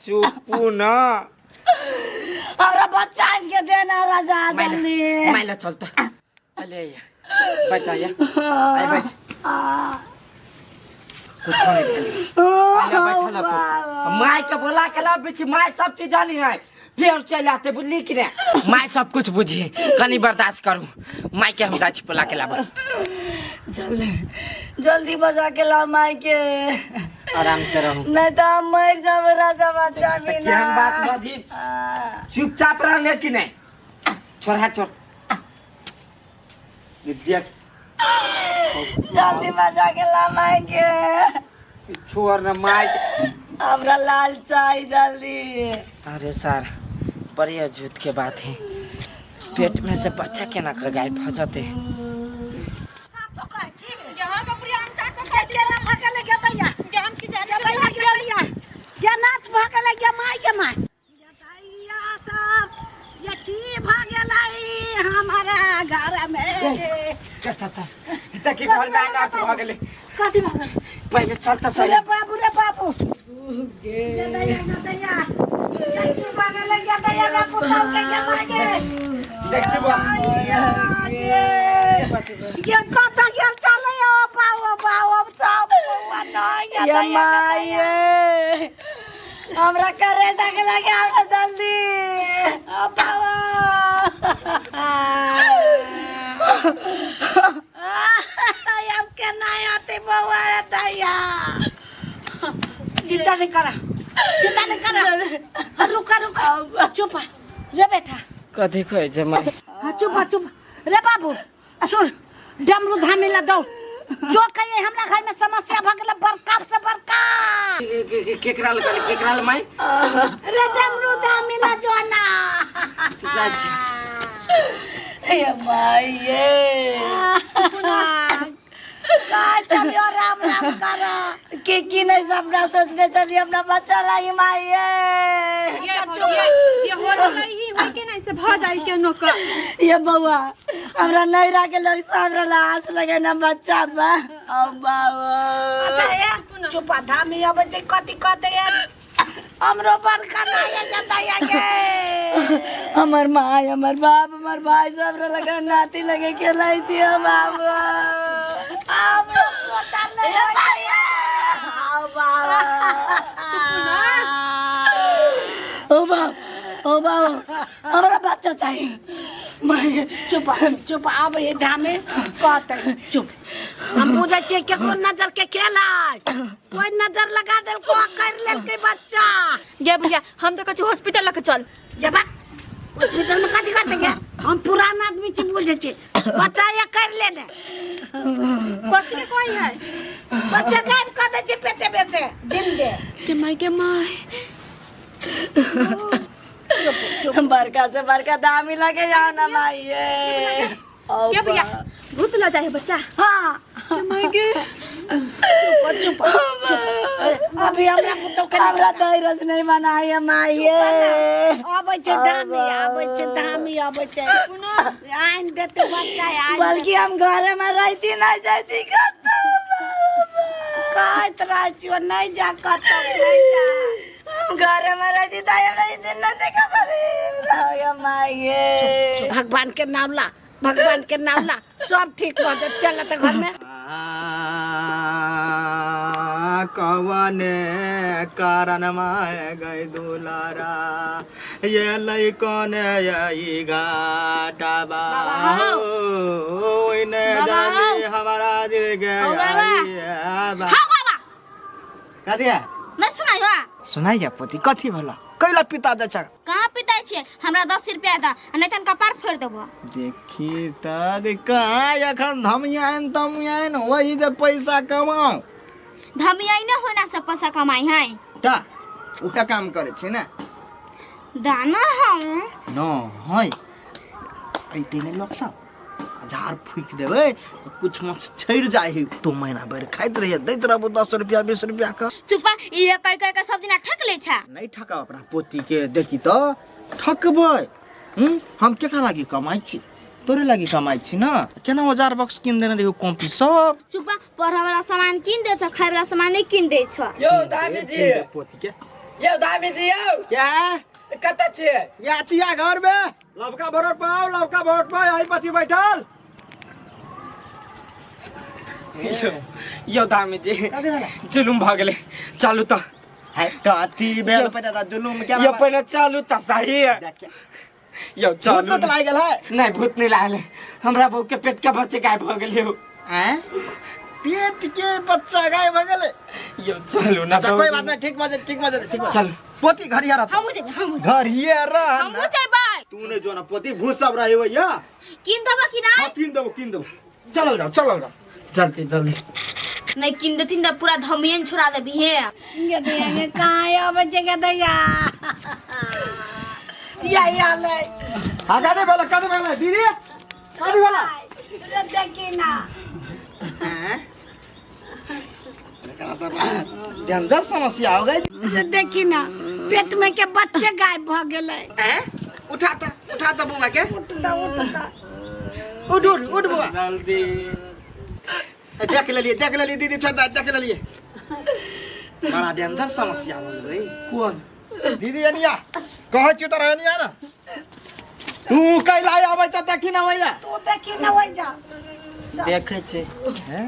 चुप ना हमरा बच्चा के देना राजा जल्दी माइला चल तो अले बैठ आया आई बैठ कुछ नहीं आया बैठा ला माई के बोला के ला बीच माई सब चीज जानी है फिर चल आते बुल्ली कि नहीं माई सब कुछ बुझी कनी बर्दाश्त करू माई के हम जा छी बोला के लाब जल्दी जल्दी बजा के ला माई के आराम से रहू नहीं तो हम मर जाब राजा बच्चा तो बिना केहन बात बाजी चुपचाप रह ले कि नहीं छोड़ा छोड़ विद्या जल्दी बजा के ला माई के छोड़ न माई हमरा लाल चाहिए जल्दी अरे सर बड़ी अजूत के बात है पेट में से बच्चा के ना गायब हो जाते यहाँ का प्रिया हम साथ साथ कहते हैं भागले के दैया ज्ञान की दैया के नाच भागले के माई के माई ये दैया सब ये की भागले हमारा घर में चल चल चल इतना की घर में आना तो भागले कथी भागले पहले चलता सही रे बाबू ये दैया ये की भागले के दैया बाबू के मागे देखी बा ये कत गेल चले बाबू सब ये माई हमरा करे जाके लगे हमरा जल्दी बाबा हम के नहीं आते बाबा दैया चिंता नहीं करा रुका चुप रे बेटा कथी खोए जमा चुप रे बाबू सुन डमरू धामिला दो जो कहिए हमरा घर में समस्या भ गेल बड़का से बड़का केकराल माई रे डमरू धामिला जो ना चाची ये माई का चलियो राम राम करा की नहीं सपना सोचने चलिए अपना बच्चा लागी माई ये हो नहीं होई के नहीं से भ जाई के नो का ये बउआ हमरा नहीं राखे लोग हमरा लाश लगे ना बच्चा बा ओ बाबा चुप धामी अब ते कथि कहते हमरो बड़का नहीं जताया के हमर माय हमर बाप हमर भाई सब लगे नाती लगे के लाई थी बाबा हमरो पोता नहीं ओ बाबा ओ बाबा हमरा बच्चा चाहिए मैं चुप अब ये धामे कहते चुप हम पूछे छे केकरो नजर के खेला कोई नजर लगा देल को कर लेल के बच्चा गे भैया हम तो कछु हॉस्पिटल लेके चल जे बा हॉस्पिटल में कथि करते के हम पुराना आदमी छी बुझे छी बच्चा ये कर ले ने कथि के कोई है बच्चा गायब कर दे छी पेटे में से जिंदे के माई बरका से बरका दामी लगे जाओ ना माई क्या भैया भूत ला जाए बच्चा हाँ चुप अभी हमरा कुत्तो के हमरा धैर्य नहीं बनाए माई अब धामी आइन देते बच्चा बल्कि हम घर में रहती नहीं जाती कहत राजू नहीं जा घर में रहती तो हमरा दिन न देखा पड़ी माई भगवान के नाम ला सब ठीक हो जाए चल तो घर में कवने कारण माए गई दुलारा ये लइकन यही घाटा बा ओइने जानी हमारा दिल के कथिया नहीं सुनायो सुनाइया पोती कथी भला कैला पिता दचा कहाँ पिताई छे हमरा 10 रुपया दा नहीं तन कपार फोड़ देबो देखी त कहाँ एखन धमियान वही जे पैसा कमाओ धमियाई न होना से पैसा कमाई है ता उका काम करे छी ना दाना हम न है ऐते ने लक्सा झार फूक देबे कुछ मत छैर जाए है तो महीना भर खाइत रहिए दैत रहबो 10 रुपया 20 रुपया का चुपा ये कह के सब दिन ठक ले छा नहीं ठका अपना पोती के देखी तो ठकबै हम केकरा लागि कमाई छी तोरे लागि कमाई छी ना केना 1000 बक्स किन देने रहियो कॉपी सब चुपा पढ़े वाला सामान किन दे छ खाए वाला सामान नहीं किन दे छ यो दामी जी पोती के यो दामी जी यो क्या है कता छिए या चिया घर में लवका भरोट पाओ लवका भरोट पाओ यही पछि बैठल यो दामी जी जुलुम भ गेले चलू त है कति बेल पे दादा जुलूम क्या यो पहिले चलू त सही यो चलू तो लाग गेल है नहीं भूत नहीं लागले हमरा बहू के पेट के बच्चे गायब भ गेले हो हैं पेट के बच्चा गायब भ गेले यो चलू ना अच्छा कोई बात नहीं ठीक मजे ठीक मजे चल पोती घरिया रह हम मुझे घरिया रह हम मुझे बाय तूने जो ना पोती भूस सब रही हो या किन दबा कि ना हां किन दो चलो जाओ जल्दी जल्दी नहीं किन दे तिन पूरा धमियन छोड़ा दे भी है ये देंगे कहाँ अब जगह दैया या ले हां कादे वाला दीदी कादे वाला रे देखी ना हैं डेंजर समस्या हो गई रे देखी ना पेट में के बच्चे गायब भ गेले हैं उठाता बुआ के उठता उठ बुआ जल्दी देख ले लिए दीदी छोड़ देख ले लिए बड़ा डेंजर समस्या हो गई कौन दीदी अनिया कह छु त रहनिया ना तू कैला आबै छ देखी ना भैया तू देखी ना वही जा देखे छे हैं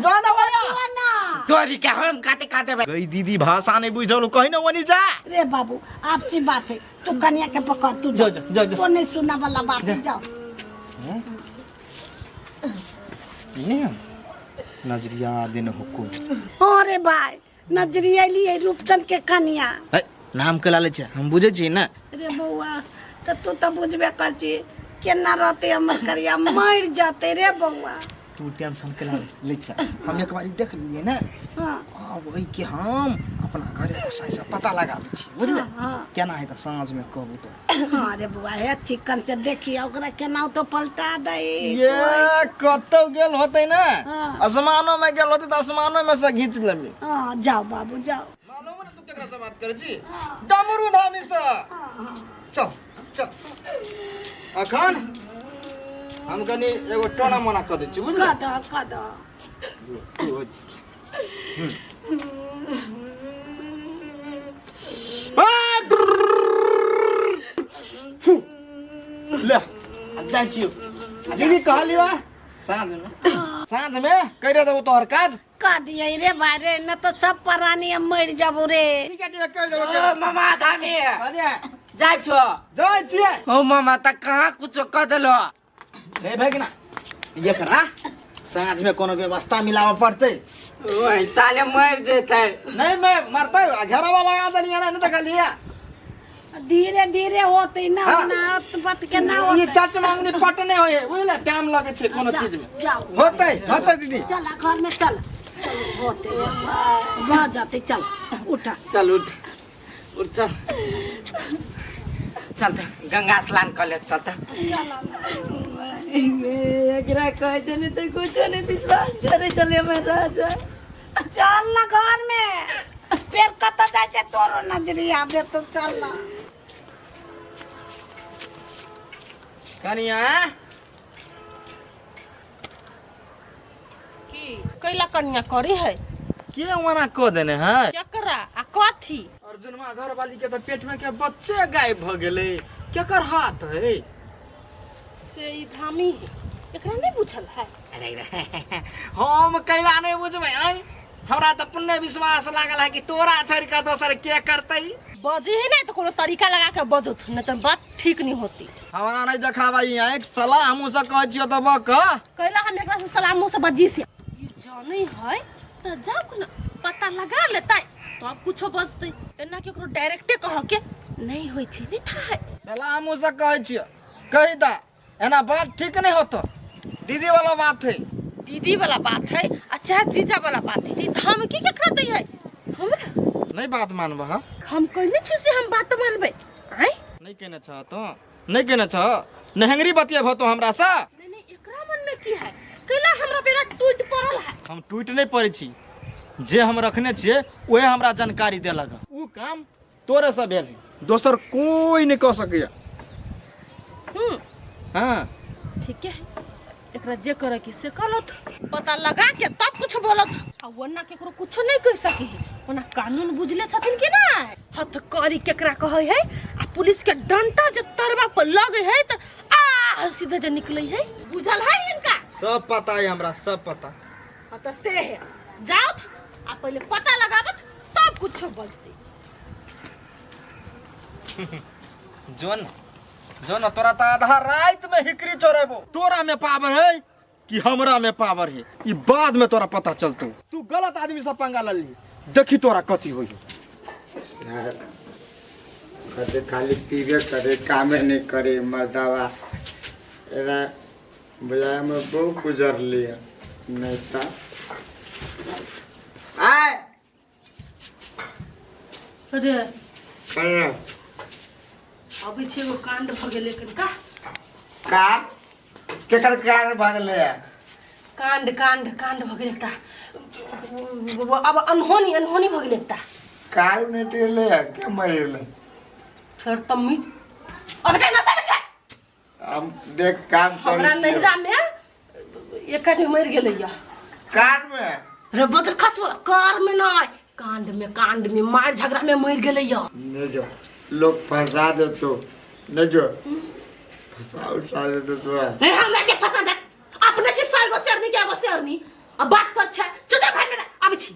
जाना भैया ना तोरी के हम काटे गई दीदी भाषा नहीं बुझल कहीं ना वनी जा रे बाबू आपसी बात है तू कन्या के पकड़ तू जा। तो नहीं सुना वाला बात है जाओ नहीं नजरिया देने हुकुम अरे भाई नजरिया लिए रूपचंद के कन्या नाम के लाले छे हम बुझे छी ना रे बउआ तो तू तो बुझबे कर छी केना रहते हमर करिया मर जाते रे बउआ तू टेंशन के लाले ले छे हम एक बारी देख लिए ना हाँ अब वही के हम अपना घरे से पता लगाबे छी बुझले हाँ। केना है त सांझ में कहबू तो हाँ रे बुआ है चिकन से देखिए ओकरा केना तो पलटा दे ये कतो गेल होते ना हाँ। आसमानों में गेल होते त आसमानों में से खींच लेबे हाँ जाओ बाबू जाओ मालूम है तू केकरा से बात करे छी डमरू धामी से चल अखन हम कनी एगो टोना मोना क दे छी बुझले कदा ले जाइ छियो दीदी कहलियो साँझ में कइरे देबो तोहर काज का दिए रे बारे न तो सब परानी मर जाबो रे ठीक है कह देबो ओ मामा धामी अरे जाइ छो जाइ छिए ओ मामा त कहाँ कुछ क देलो रे भगना ये करा साँझ में कोनो व्यवस्था मिलाव पड़ते ओए ताले मर जेतै नहीं मैं मरता घेरावा लगा दलिया ना तो लिया धीरे धीरे होते ना हाँ। ना बात के ना ये होते चट मांगनी पटने होए बुझले टाइम लगे छे कोनो चीज में जाओ होते दीदी चल घर में चल होते वहाँ जाते चल उठा चल उठ चल चल त गंगा स्नान कर ले चल त एकरा कहे चले त कुछ नहीं विश्वास करे चले मैं राजा चल ना घर में फिर कत जाए तोरो नजरिया दे तो चल ना कनिया की कैला कन्या करी है के मना को देने है केकरा आ कथी अर्जुनमा घर वाली के तो पेट में के बच्चे गायब भ गेले केकर हाथ है से ई धामी है एकरा नहीं बुझल है हम कैला नहीं बुझबै आई हमरा तो पुण्य विश्वास लागल है कि तोरा छोड़ के दोसर के करतै बजे है ना तो कोनो तरीका लगा के बजो नहीं तो बात ठीक नहीं होती हमरा नहीं देखाबा यहाँ सलाह हमू से कह छियो तो बक कैला हम एकरा से सलाम मुंह से बजी से ये जाने है तो जाओ ना पता लगा लेता तो अब कुछो बजते एना केकरो डायरेक्टे कह के नहीं होई छै नहीं था सलाह हमू से कह छियो कहि दा एना बात ठीक नहीं होतो दीदी वाला बात है दीदी वाला बात है अच्छा जीजा वाला बात है दी धमकी केकरा दै है हमरा नहीं बात मानबा हम कहने छी से हम बात मानबे आय नहीं कहने छ तो नहीं कहने छ नहंगरी बतिया भ तो हमरा सा नहीं नहीं एकरा मन में की है कैला हमरा बेरा टूट पड़ल है हम टूट नहीं पड़े छी जे हम रखने छिए ओए हमरा जानकारी देलक उ काम तोरे से भेल दोसर कोई नहीं कह सके हां ठीक है एकरा जे करे की से कलत पता लगा के तब कुछ बोलत आ वरना केकरो कुछ नहीं कह सकी वरना कानून बुझले छथिन कि ना हथ करी केकरा कहे है आ पुलिस के डंटा जे तरवा पर लगे है त आ सीधे जे निकले है बुझल है इनका सब पता है हमरा, सब पता। हाँ तो से है जाओ आ पहले पता लगावत तब कुछ बजते जोन जोन तोरा त आधा रात में हिकरी चोरेबो, तोरा में पावर है कि हमरा में पावर है ई बाद में तोरा पता चलतो। तू गलत आदमी से पंगा लली, देखी तोरा कथी होई। यार कदे खाली पीबे करे, कामे नहीं करे मर्दावा। एरा बुलाया में बहुत गुजर लिया नहीं था। आए अरे अरे अभी छे वो कांड भ गेले कनका कार केकर कार भागले है? कांड कांड कांड भ गेले ता अब अनहोनी अनहोनी भ गेले ता कार ने टेले है क्या मरेले? फिर तमी अब ते नसा में छे हम देख काम हमरा करे नहिरा में एक आदमी मर गेले या कार में रे बदर खसवा कार में नहीं कांड में मार झगड़ा में मर गेले या नहीं जो लोग फंसा दे तो नहीं जो फंसा दे तो ए हमरा के फसा दे अपने छी साइगो शेरनी के एगो शेरनी अब बात कर छे चुप घर में अब छी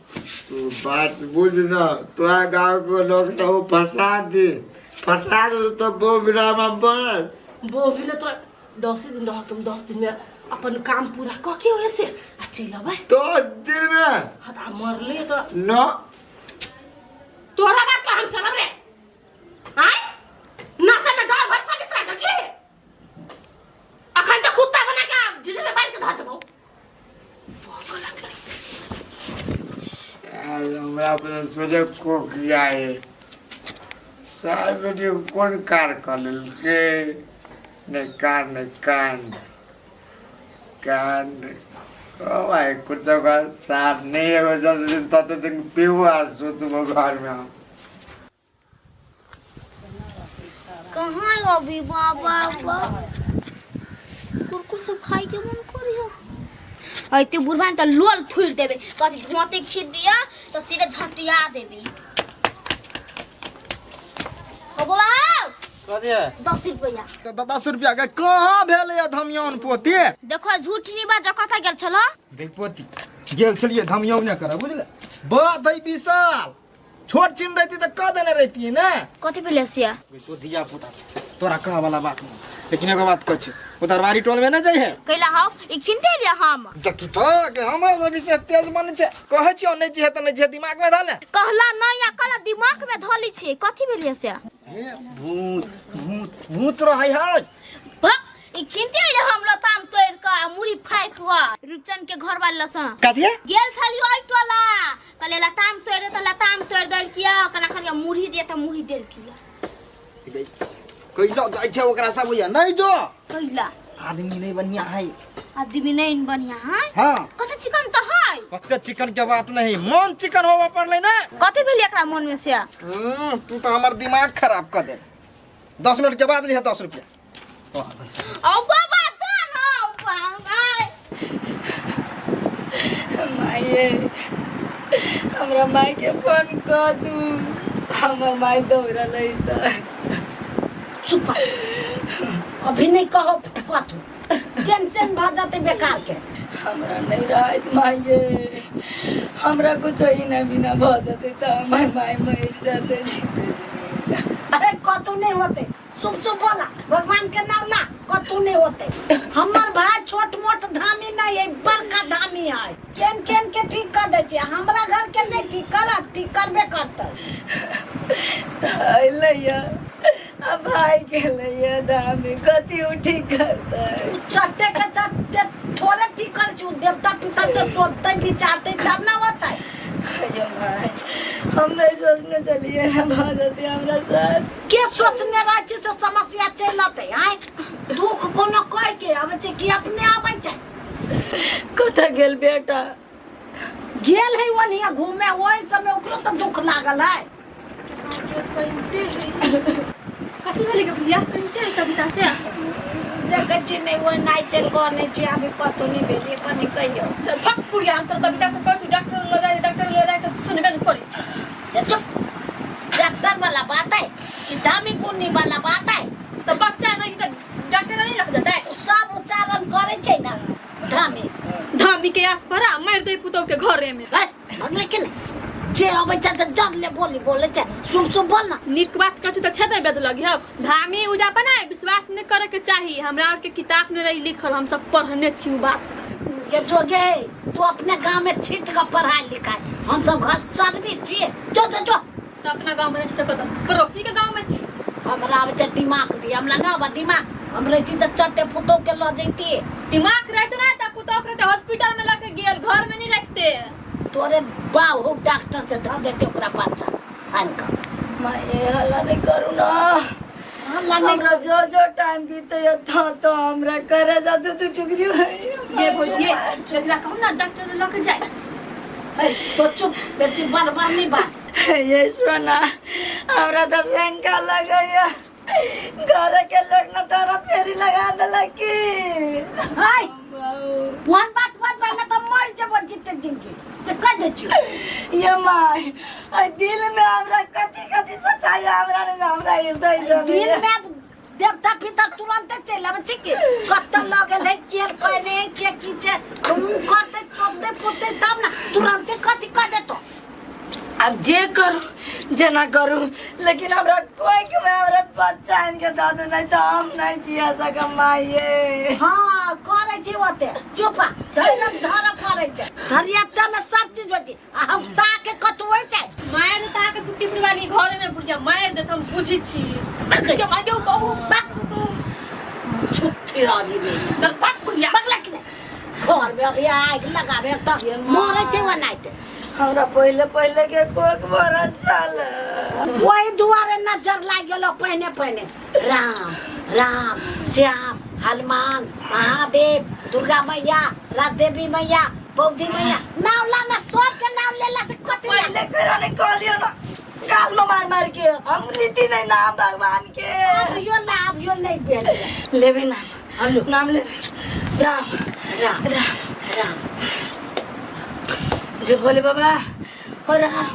तू बात बुझ ना, तोरा गांव के लोग सब फंसा दे तो वो विराम बन वो भी तो 10 दिन रह तुम 10 दिन में अपन काम पूरा क के होए से चल अब तो दिन में हटा मरले तो न तोरा बात का हम चलब रे आय नशा में डर भर सके साइकिल छी अखन तो कुत्ता बना के जिसने बाइक के धर देबो यार हमरा अपने सोचे को किया है साल बेटी कौन कार कर के नहीं कांड ओ भाई कुछ तो कर साथ नहीं है वजह से तब तक पीऊ आज तो तुम घर में हम कहाँ है अभी बाबा कुरकुर सब खाई के मन करियो ऐते बुढ़वा त लोल थुर देबे कथि धमते खींच दिया तो सीधे झटिया देबे हो बोला कथी है 10 रुपया तो 10 रुपया के कहाँ भेल है धमियौन पोती? देखो झूठ नहीं बात जो कथा गेल छलो देख पोती गेल छलिए धमियौन ने करे बुझले बात है विशाल छोट चिन रहती तो कह देने रहती है ना कथि भेले सिया तो दिया पुता तोरा कहा वाला बात नहीं, लेकिन एगो बात कह छी उधरवारी टोल में ना जाई है कैला हाउ ई खिनते लिया हम देखी तो के हमरा सब से तेज मन छे कहै छी नै जे त नै जे दिमाग में धाले कहला न या कला दिमाग में धली छे कथि भेलिए से भूत रहै है भा ई खिनते लिया हम लताम तोड़ का मुड़ी फाइक हुआ रुपचन के घर वाला सा कथि गेल छलियो ओइ टोला कहले लताम तोड़ त लताम तोड़ देल किया कना कना मुड़ी दे त मुड़ी देल किया कैला जाय छे ओकरा सब होया नहीं जो कैला आदमी नहीं बढ़िया है आदमी नहीं बढ़िया है हां कथि चिकन त है कते चिकन के बात नहीं मन चिकन होवा पड़ले ना कथि भेलिए एकरा मन में से तू तो हमर दिमाग खराब कर दे 10 मिनट के बाद लिया 10 रुपया औ बाबा ना माये हमरा माई के फोन कर दू हमर माई दौड़ा लई त चुप अभी नहीं कहो कथू टेंशन भा जाते बेकार के हमरा नहीं रहत माये हमरा कुछ ही ना बिना भ जाते त हमर माई मर जाते अरे कथू नहीं होते चुप चुप बोला भगवान के नाम ला कथू नहीं होते हमार भाई छोट मोट धामी नहीं है बड़का धामी है केन केन के ठीक कर दे छी हमरा घर के नहीं ठीक करबे करते तैलैया अब भाई के लिए धामी कथि ठीक करता चट्टे के चट्टे थोड़े ठीक कर छू देवता पिता से सोचते विचारते तब ना होता है अयो भाई हम नहीं सोचने चलिए ना भाजती हमरा साथ के सोचने राज्य से समस्या चलते हैं दुख कोनो कोई के आवे छे कि अपने आवे छे कथा गेल बेटा गेल है वनिया घूमे ओई समय ओकरो तो दुख लागल है कथी भेलै के भैया कनिते कविता से देखे छी नहीं वो नहीं तेल कोने छी अभी पतो नहीं भेलिए कनी कहियो फक पुरिया अंतर तबिता से कहू डॉक्टर ले जाए तो सुनबे नहीं पड़ी छै ये चुप डॉक्टर वाला बात है कि दामी गुनी वाला बात है तो बच्चा नहीं तो डॉक्टर नहीं लग जाता है सब उच्चारण करे छै ना धामी धामी के आस पर मार दे पुतौ के घरे में भगले के नहीं जे अबे छ त जग ले बोले छ सुन बोल ना नीक बात कछु त छेदे बेद लगी हो धामी उजा पना विश्वास नहीं करे के चाहिए हमरा और के किताब में रही लिखल हम सब पढ़ने छी बात ये जोगे तू अपने गांव में छीट का पढ़ाई लिखाई हम सब घर चल भी छी जो तो अपना गांव में रहते तो पड़ोसी के गांव में छी हमरा अब जे दिमाग दी हमरा ना बा दिमाग हम रहती त चट्टे पुतो के ल जैती दिमाग रहते ना त पुतौ के हॉस्पिटल में लेके गेल घर में नहीं रखते तोरे बाहु डॉक्टर से ध देते ओकरा बच्चा आनका मैं ये हल्ला नहीं करू ना हमरा जो टाइम बीते था तो हमरा करे जा दू टुकड़ी ये बोलिए जकरा कहू ना डॉक्टर लेके जाए तो चुप बेची बार नहीं बात ये सुना हमरा तो शंका लगैया घर के लोग न तारा फेरी लगा देला की हाय वन बात ना तो मर जब जीते जिंदगी से कह दे छी ये माय आई दिल में हमरा कथी सच्चाई हमरा ने हमरा हृदय दिल में देवता पितर तुरंत चल अब छिके कत लगे ले केर कहने के कीचे तुम करते चोदे पुते तब ना तुरंत कथी कह दे तो अब जे करू जना करू लेकिन हमरा कोई के मैं हमरा बच्चा इनके दादू नहीं तो हम नहीं जिया सकम माये हां करे छी होते चुपा धैर्य धर करे छै धरियाटा में सब चीज होती हम ताके कतवे छै मार ता के छुट्टी परिवाली घरे में बुढ़िया मार दे हम बुझी छी के भाजो कहू छुट्टी रही नहीं तर पक बुढ़िया बगला के घर में अभी आग लगावे त मरे छै वनाइते हमरा पहले के कोक भरल चल वही दुआरे नजर लाग गेलो पहने राम राम श्याम हनुमान महादेव दुर्गा मैया रात देवी मैया बौद्धि मैया नाम लाना सब के नाम लेला से कते पहले करा नहीं कहलियो ना गाल में मार के हम लीती नहीं नाम भगवान के अब यो नहीं बेल लेवे नाम नाम ले राम राम राम राम जो बोले बाबा ओ राम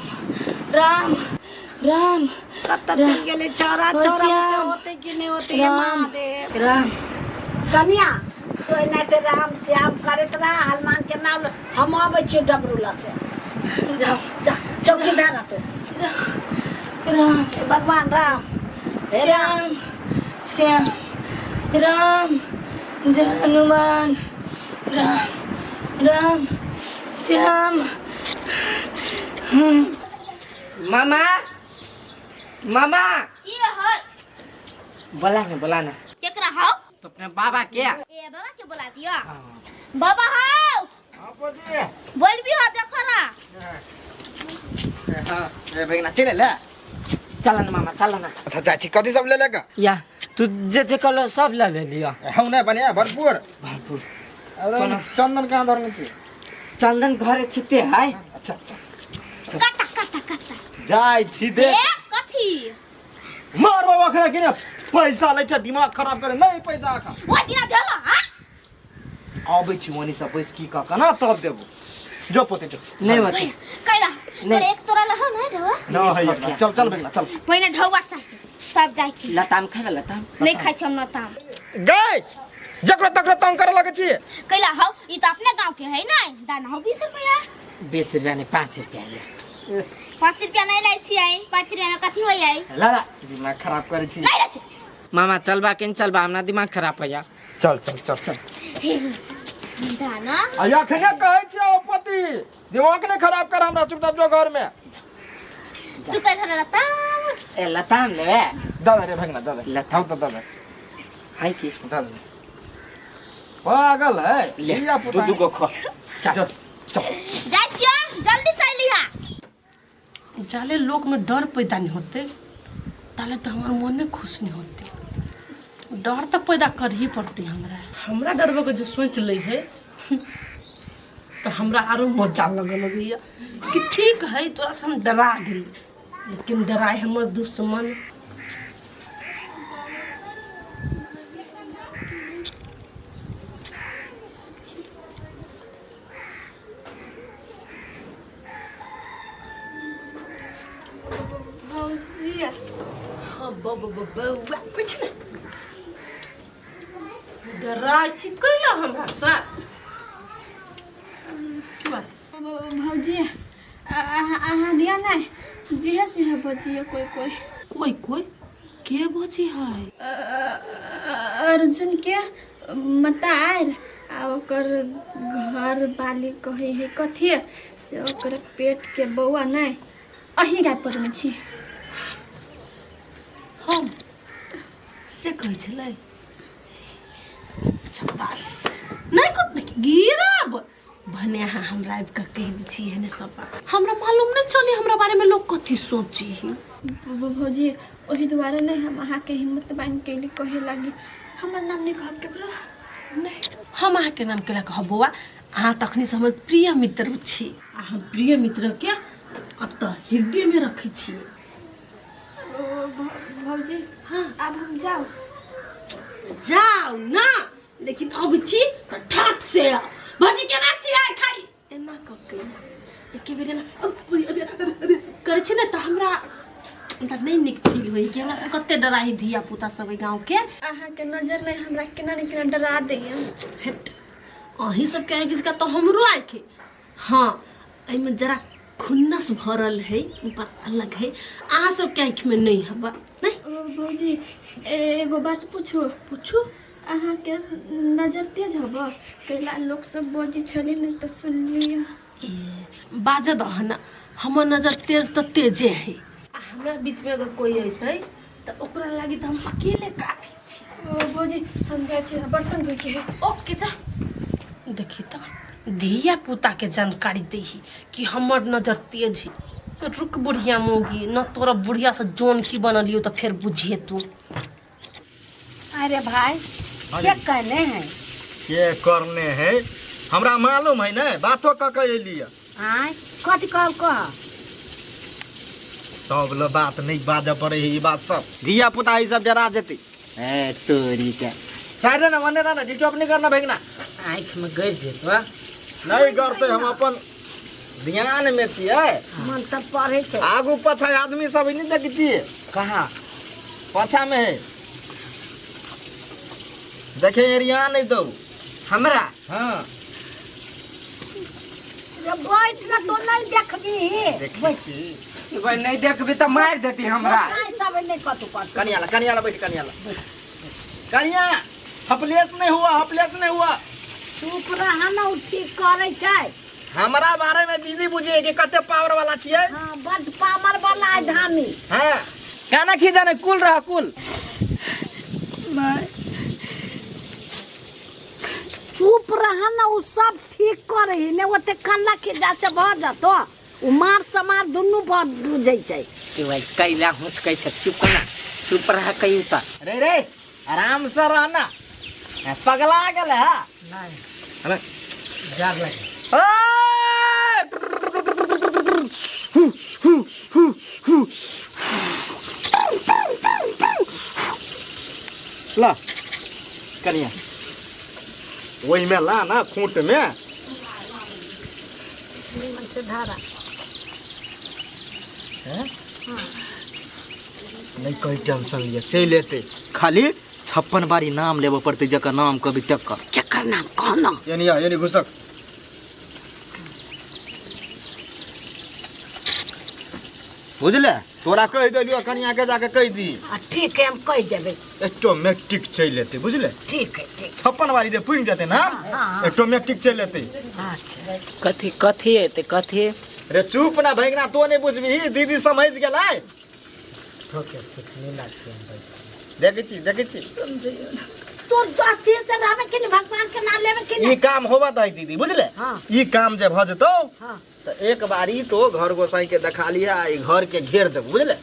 राम राम कत चल गेले चौरा होते कि नहीं होते हे महादेव राम कन्या तो नहीं ते राम श्याम करत रहा हनुमान के नाम हम आबै छी डबरूला से जाओ जा चौकीदार तो राम भगवान राम हे राम श्याम राम जय हनुमान राम राम श्याम मामा मामा ये है बोला ना केकरा हाउ तो अपने बाबा के ए बाबा के बुला दिया बाबा हाउ बोल भी हो देखो ना ए बेगना चले ले चल ना मामा चल ना अच्छा चाची कथी सब ले लेगा या तू जे कलो सब ले लिया हम नहीं बनिया भरपूर भरपूर अरे चंदन कहाँ धरने छी चंदन घरे छिते है अच्छा कटा जाय छी दे ए कथी मार बाबा खरा कि पैसा ले छ दिमाग खराब करे नहीं पैसा खा वो दिना देला हां आबै छी वनी सब पैसा की का कना तब देबो जो पोते जो नहीं होती कैला तोरे एक तोरा लह ना देवा ना है चल बेगना चल पहिने धौवा चाहिए तब जाय छी लताम खाबे लताम नहीं खाइ छी हम लताम गए जकरो तकरो तंग करे लगे छी कैला हाउ ई तो अपने गांव के है ना दाना हो 20 रुपया 20 रुपया नहीं 5 रुपया ले 5 रुपया नहीं लाई छी आई 5 रुपया में कथी होई आई ला दिमाग खराब करे छी नहीं लाई छी मामा चलबा के चलबा हमरा दिमाग खराब हो जा चल दाना आया खने कहै छी ओ पति दिमाग ने खराब कर हमरा चुपचाप जो घर में तू कह रहा लताम ए लताम ले दादा रे भगना दादा लताम तो दादा हाय की दादा पागल है ले लिया दू दू गो खो चल जाय छियो जल्दी चलिहा जाले लोग में डर पैदा नहीं होते ताले तो हमार मन में खुश नहीं होते डर तो पैदा कर ही पड़ती हमरा डरबे के जो सोच ले है तो हमरा आरो मजा लगैया कि ठीक है तोरा से हम डरा गेली लेकिन डराए हमर दुश्मन बउआ कुछ ना डराय छी कैला हमरा साथ की बात भौजी अहाँ दिया नहीं जिहे से है बजिए कोई कोई के बची है अर्जुन के मतार आ ओकर घर वाली कहे है कथी से ओकर पेट के बौआ नहीं अही गाय पर में छी हम से कहै छलै छपास नहीं कुछ नहीं गिरब भने अहाँ हमरा आबि कऽ कहि छी एहने सब बात हमरा मालूम नहीं चली हमरा बारे में लोग कथी सोची भौजी ओही दुआरे नहीं हम अहाँ के हिम्मत बांध के कहे लगी हमर नाम नहीं कहब केकरो नहीं हम अहाँ के नाम केला कहब बौआ अहाँ तखनी से हमर प्रिय मित्र छी अहाँ प्रिय मित्र के अब तो हृदय में रखै छी भौजी हाँ अब हम जाओ ना लेकिन अब छी तो ठाट से आओ भजी केना छी आइ खाली एना कके एके बेर ना करे छी ना तो हमरा मतलब नहीं निक फील होई कि हमरा सब कते डराई धिया पुता सब गांव के अहाँ के नजर नहीं हमरा केना ने केना डरा दैया हेत अही सब के किसका तो हमरो आइ के हां एई में जरा खुन्नस भरल है बात अलग है अहाँ सब के आँख में नहीं हबा नहीं भौजी एगो बात पूछू अहाँ के नजर तेज हब कैला लोग सब बजी छली नहीं तो सुन लिया बाज दहना हमर नजर तेज तो तेजे है हमरा बीच में अगर कोई ऐसे तो ओकरा लागी तो हम अकेले काफी छी भौजी हम जाए छी बर्तन धोए के ओके जा देखी तो धिया पुता के जानकारी देही कि हमर नजर तेज है रुक बुढ़िया मोगी न तोरा बुढ़िया से जोन की बनलियो तो फिर बुझिए तू अरे भाई क्या करने हैं के करने है हमरा मालूम है ना बातो क एलिए आय कथी कहल कह सब लो बात नहीं बाज पड़े है ये बात सब धिया पुता ई सब डरा जेते ए तोरी के साइड ना मने ना डिस्टर्ब नहीं करना भगना आँख में गिर जेतो नहीं करते हम अपन ध्यान में छिए मन तो पढ़े छे आगू पछा आदमी सब नहीं देख छिए कहाँ पछा में है देखे एरिया नहीं दो हमरा हाँ जब बैठ ना तो नहीं देखबी देखे छी कोई नहीं देखबी तो मार देती हमरा आई सब नहीं कतु कर कनियाला बैठ कनिया हपलेस नहीं हुआ चुप रहा ना उ ठीक करे छै हमारा बारे में दीदी बुझे कि कते पावर वाला छिए हां बड पावर वाला है धामी हां काना खी जाने कुल रहा कुल चुप रहा ना उ सब ठीक करे ने ओते कल्ला के जाचे भ जातो उ मार समार दुनु भ बुझै छै कि भाई कैला हुच कै छ चुप रह कई उतर रे आराम से रहना पगला गेल है नहीं अरे जार लगे ला कनिया वही में ला ना खूंट में से धारा नहीं कोई टेंशन लिए चल लेते खाली 56 बारी नाम लेबो पड़ते जकर नाम कभी टक्कर चक्कर नाम कहना यानी घुसक बुझले तोरा कह दिलियो कनिया के जाके कह दी ठीक है हम कह देबे ऑटोमेटिक चल लेते बुझले ठीक है ठीक 56 बारी दे पुइन जाते ना ऑटोमेटिक चल लेते अच्छा कथी है ते कथी रे चुप ना भैगना तो नहीं बुझबी दीदी समझ गेलै ठोके सुखनी ना छी देखे छी तोर दोस्ती से रहबे कि नहीं भगवान के नाम लेबे कि ई नहीं काम होबा दई दीदी बुझले हाँ। ई काम जे भ जतो हां तो एक बारी तो घर गोसाई के देखा लिया ई घर के घेर देबो बुझले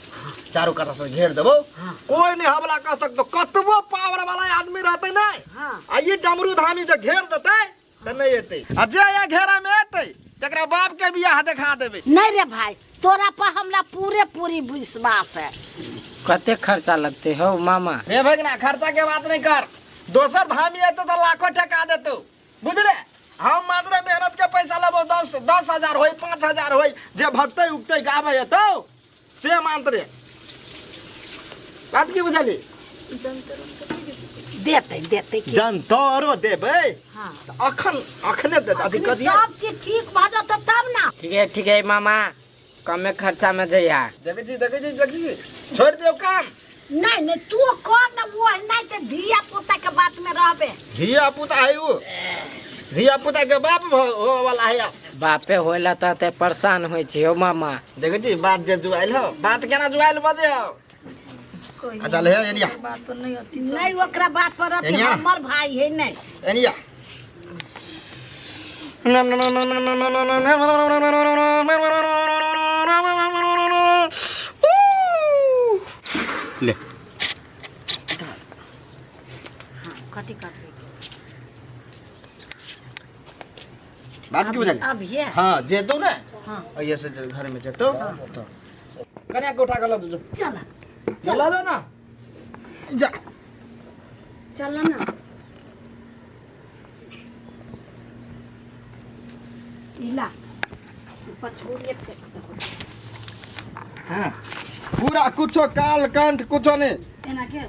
चारों कता से घेर देबो हाँ। कोई नहीं हमला कर सकतो कतबो पावर वाला आदमी रहते नहीं हां आ ये डमरू धामी जे घेर देते त नहीं एते आ जे या घेरा में एते तकरा बाप के बियाह देखा देबे नहीं रे भाई तोरा पर हमरा पूरी विश्वास है कते खर्चा लगते हो मामा रे भगना खर्चा के बात नहीं कर दोसर धामी एते तो लाखों टका देतो बुझले हम मात्र मेहनत के पैसा लेबो 10,000 होई 5,000 होई जे भक्तै उगतै गाबै तो से मात्र बात की बुझली देते देते की जंतरो देबे हाँ अखने दे अथी अखनी कदिया सब चीज ठीक भा जात तब ना। ठीक है मामा कमे खर्चा में जइया। देखी जी छोड़ दियो काम। नहीं तू कर ना वो नहीं ते धिया पुता के बात में रहबे। धिया पुता आयु धिया पुता के बाप हो वाला है। बापे होला ते परेशान होई छी हो मामा। देखो जी बात जे जुआइल हो बात केना जुआइल बजे हो। अच्छा ले एनिया नहीं ओकरा बात पर अथी हमर भाई है नहीं एनिया ले कथी कर बात की बुझल अब ये हां जे तो ना हाँ ये से घर में जे तो कन्या को उठा कर लो जो चला चला लो ना जा चला ना इला ऊपर छोड़िए फेंक दो। हां पूरा कुछो काल कंठ कुछो नहीं एना के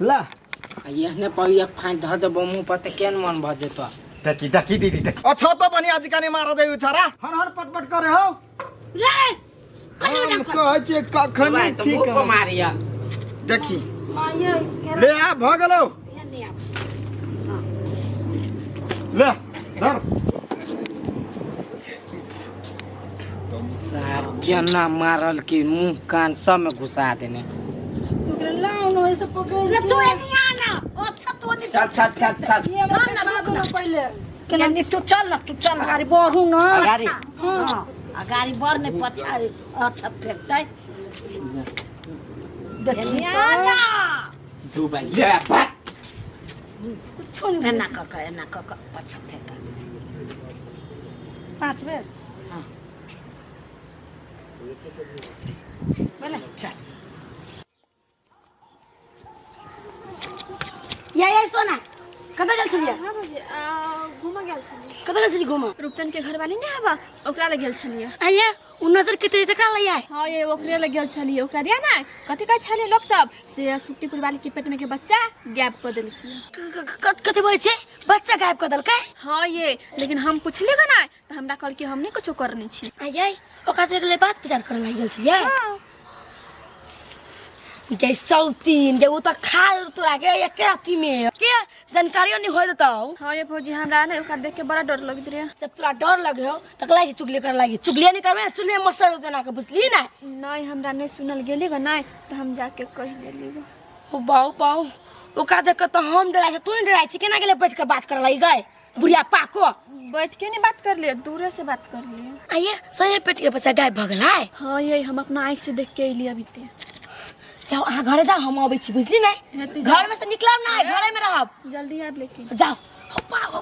ला यहने पर एक फाइन ध दे मुंह पर त केन मन भ जेतो। देखी दीदी देख अच्छा तो बनी आज काने मारा दे उछारा हन पटपट करे हो रे हम कहै छै कखन ठीक को मारिया देखी आये ले आ भ गेलो ये नहीं आ ले धर साहब केना मारल कि मुंह कान सब में घुसा देने। रे तू नहीं आना अच्छा तू नहीं चल पहले तू चल गाड़ी बढ़ू ना गाड़ी हां गाड़ी बढ़ ने पछा अच्छा फेंकतै देखिए आना दू भाई ले बात छोड़ एना कक पछा फेंक 5 बेर हां बोले चल या सोना कतऽ गेल छलियै? हाँ भाभी घूमऽ गेल छलियै। कतऽ गेल छलियै घूमऽ? रूपचंद के घरवाली नहीं हवा ओकरा लग गेल छलियै। आइये उ नजर केते तकरा लइया हाँ ये ओकरे लग गेल छलियै। ओकरा दिया ना कथी कहै छलियै लोग सब से सुट्टीपुर वाली के पेट में के बच्चा गैप कर देलकै। कथी बोलै छै बच्चा गायब कर देलकै? हाँ ये लेकिन हम पुछलियै ग ना तो हमरा कहल कि हम नहीं कुछो करने छी। आइये ओकरा तक ले बात विचार करे लाग गेल छलियै। जे सौतीन जे उ त खा तोरा के एक राती में के जानकारियो नहीं होय देतौ। हाँ ये भौजी हमरा ना ओकरा देख के बड़ा डर लगत रहे। जब तोरा डर लगे हो त कला से चुगली कर लागी चुगली नहीं करबे चुगली मसर देना के बुझली ना। नहीं हमरा नहीं सुनल गेली ग ना तो हम जाके कह देली ग। ओ बाऊ ओकरा देख के त हम डराय छै तू नहीं डराय छी केना गेले बैठ के बात करे लागी गए बुढ़िया पाको बैठ के नहीं बात कर लिए दूर से बात कर लिए। आइये सही पेट के बच्चा गायब भ गेल है। हाँ ये हम अपना आँख से देख के अइली अभी ते। जाओ अहाँ घरे जाओ हम अबै छी बुझली नहीं घर में से निकलब नहीं घरे में रहब जल्दी आब लेकिन जाओ हो पाओ